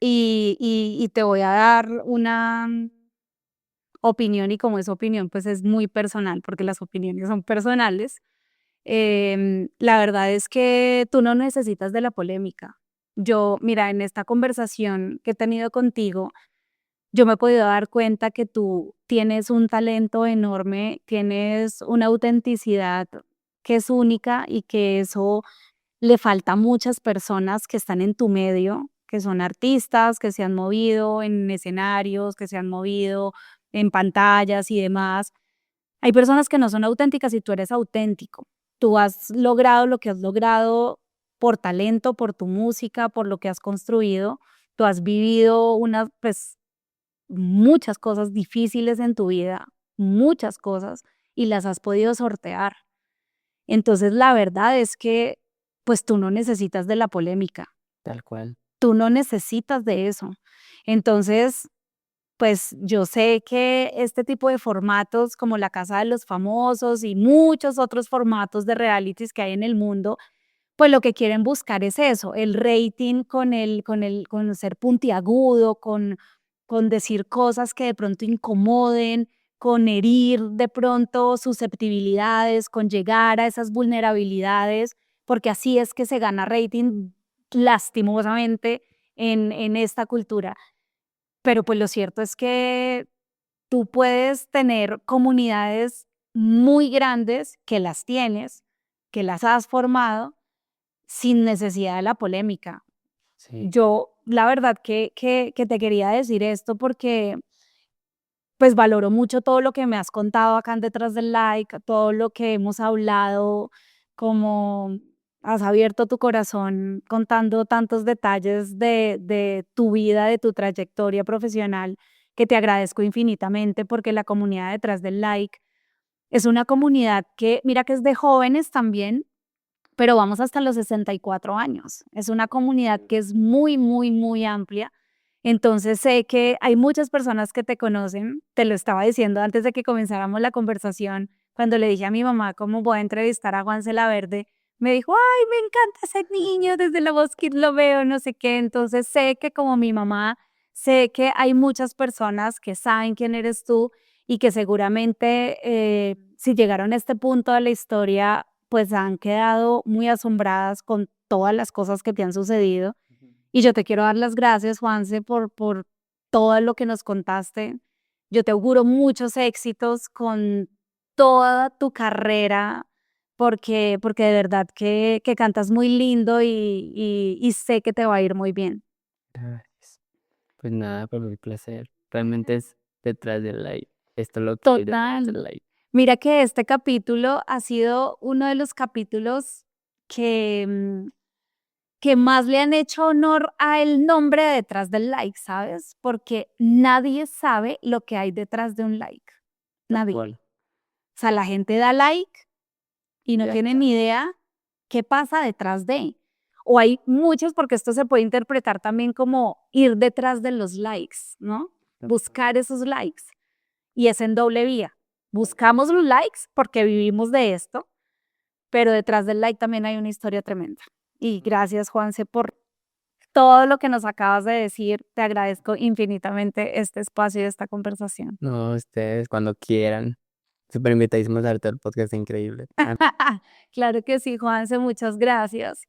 y te voy a dar una opinión y como es opinión, pues es muy personal porque las opiniones son personales. La verdad es que tú no necesitas de la polémica. Yo, mira, en esta conversación que he tenido contigo, yo me he podido dar cuenta que tú tienes un talento enorme, tienes una autenticidad que es única y que eso le falta a muchas personas que están en tu medio, que son artistas, que se han movido en escenarios, que se han movido en pantallas y demás. Hay personas que no son auténticas y tú eres auténtico. Tú has logrado lo que has logrado por talento, por tu música, por lo que has construido. Tú has vivido pues, muchas cosas difíciles en tu vida, muchas cosas, y las has podido sortear. Entonces, la verdad es que, pues tú no necesitas de la polémica, tal cual. tú no necesitas de eso. Entonces, pues yo sé que este tipo de formatos como La Casa de los Famosos y muchos otros formatos de realities que hay en el mundo, pues lo que quieren buscar es eso, el rating con ser puntiagudo, con decir cosas que de pronto incomoden, con herir de pronto susceptibilidades, con llegar a esas vulnerabilidades, porque así es que se gana rating lastimosamente en esta cultura. Pero pues lo cierto es que tú puedes tener comunidades muy grandes que las tienes, que las has formado sin necesidad de la polémica. Sí, Yo, la verdad que te quería decir esto porque pues valoro mucho todo lo que me has contado acá en Detrás del Like, todo lo que hemos hablado, como has abierto tu corazón contando tantos detalles de tu vida, de tu trayectoria profesional, que te agradezco infinitamente porque la comunidad Detrás del Like es una comunidad que, mira que es de jóvenes también, pero vamos hasta los 64 años. Es una comunidad que es muy, muy, muy amplia. Entonces sé que hay muchas personas que te conocen. Te lo estaba diciendo antes de que comenzáramos la conversación, cuando le dije a mi mamá cómo voy a entrevistar a Juanse Laverde, me dijo, ay, me encanta ese niño, desde la voz Kids lo veo, no sé qué. Entonces sé que como mi mamá, sé que hay muchas personas que saben quién eres tú y que seguramente si llegaron a este punto de la historia, pues han quedado muy asombradas con todas las cosas que te han sucedido. Y yo te quiero dar las gracias, Juanse, por todo lo que nos contaste. Yo te auguro muchos éxitos con toda tu carrera, porque de verdad que cantas muy lindo y sé que te va a ir muy bien. Gracias. Pues nada, por mi placer. Realmente es Detrás del Like. Esto lo que soy Detrás del Total. Like. Mira que este capítulo ha sido uno de los capítulos que más le han hecho honor a el nombre Detrás del Like, ¿sabes? Porque nadie sabe lo que hay detrás de un like. Nadie. Igual. O sea, la gente da like y no Ya tiene está. ni idea qué pasa detrás de. O hay muchos, porque esto se puede interpretar también como ir detrás de los likes, ¿no? Buscar esos likes. Y es en doble vía. Buscamos los likes porque vivimos de esto, pero detrás del like también hay una historia tremenda. Y gracias, Juanse, por todo lo que nos acabas de decir. Te agradezco infinitamente este espacio y esta conversación. No, ustedes cuando quieran. Súper invitadísimos a ver todo el podcast increíble. Claro que sí, Juanse, muchas gracias.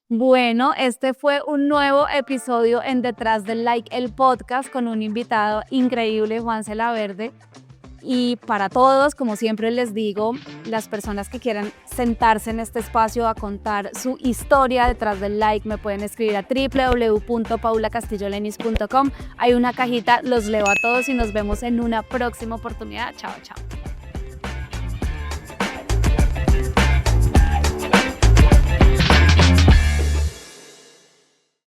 Bueno, este fue un nuevo episodio en Detrás del Like, el podcast, con un invitado increíble, Juanse Laverde. Y para todos, como siempre les digo, las personas que quieran sentarse en este espacio a contar su historia detrás del like, me pueden escribir a www.paulacastillolenis.com. Hay una cajita, los leo a todos y nos vemos en una próxima oportunidad. Chao, chao.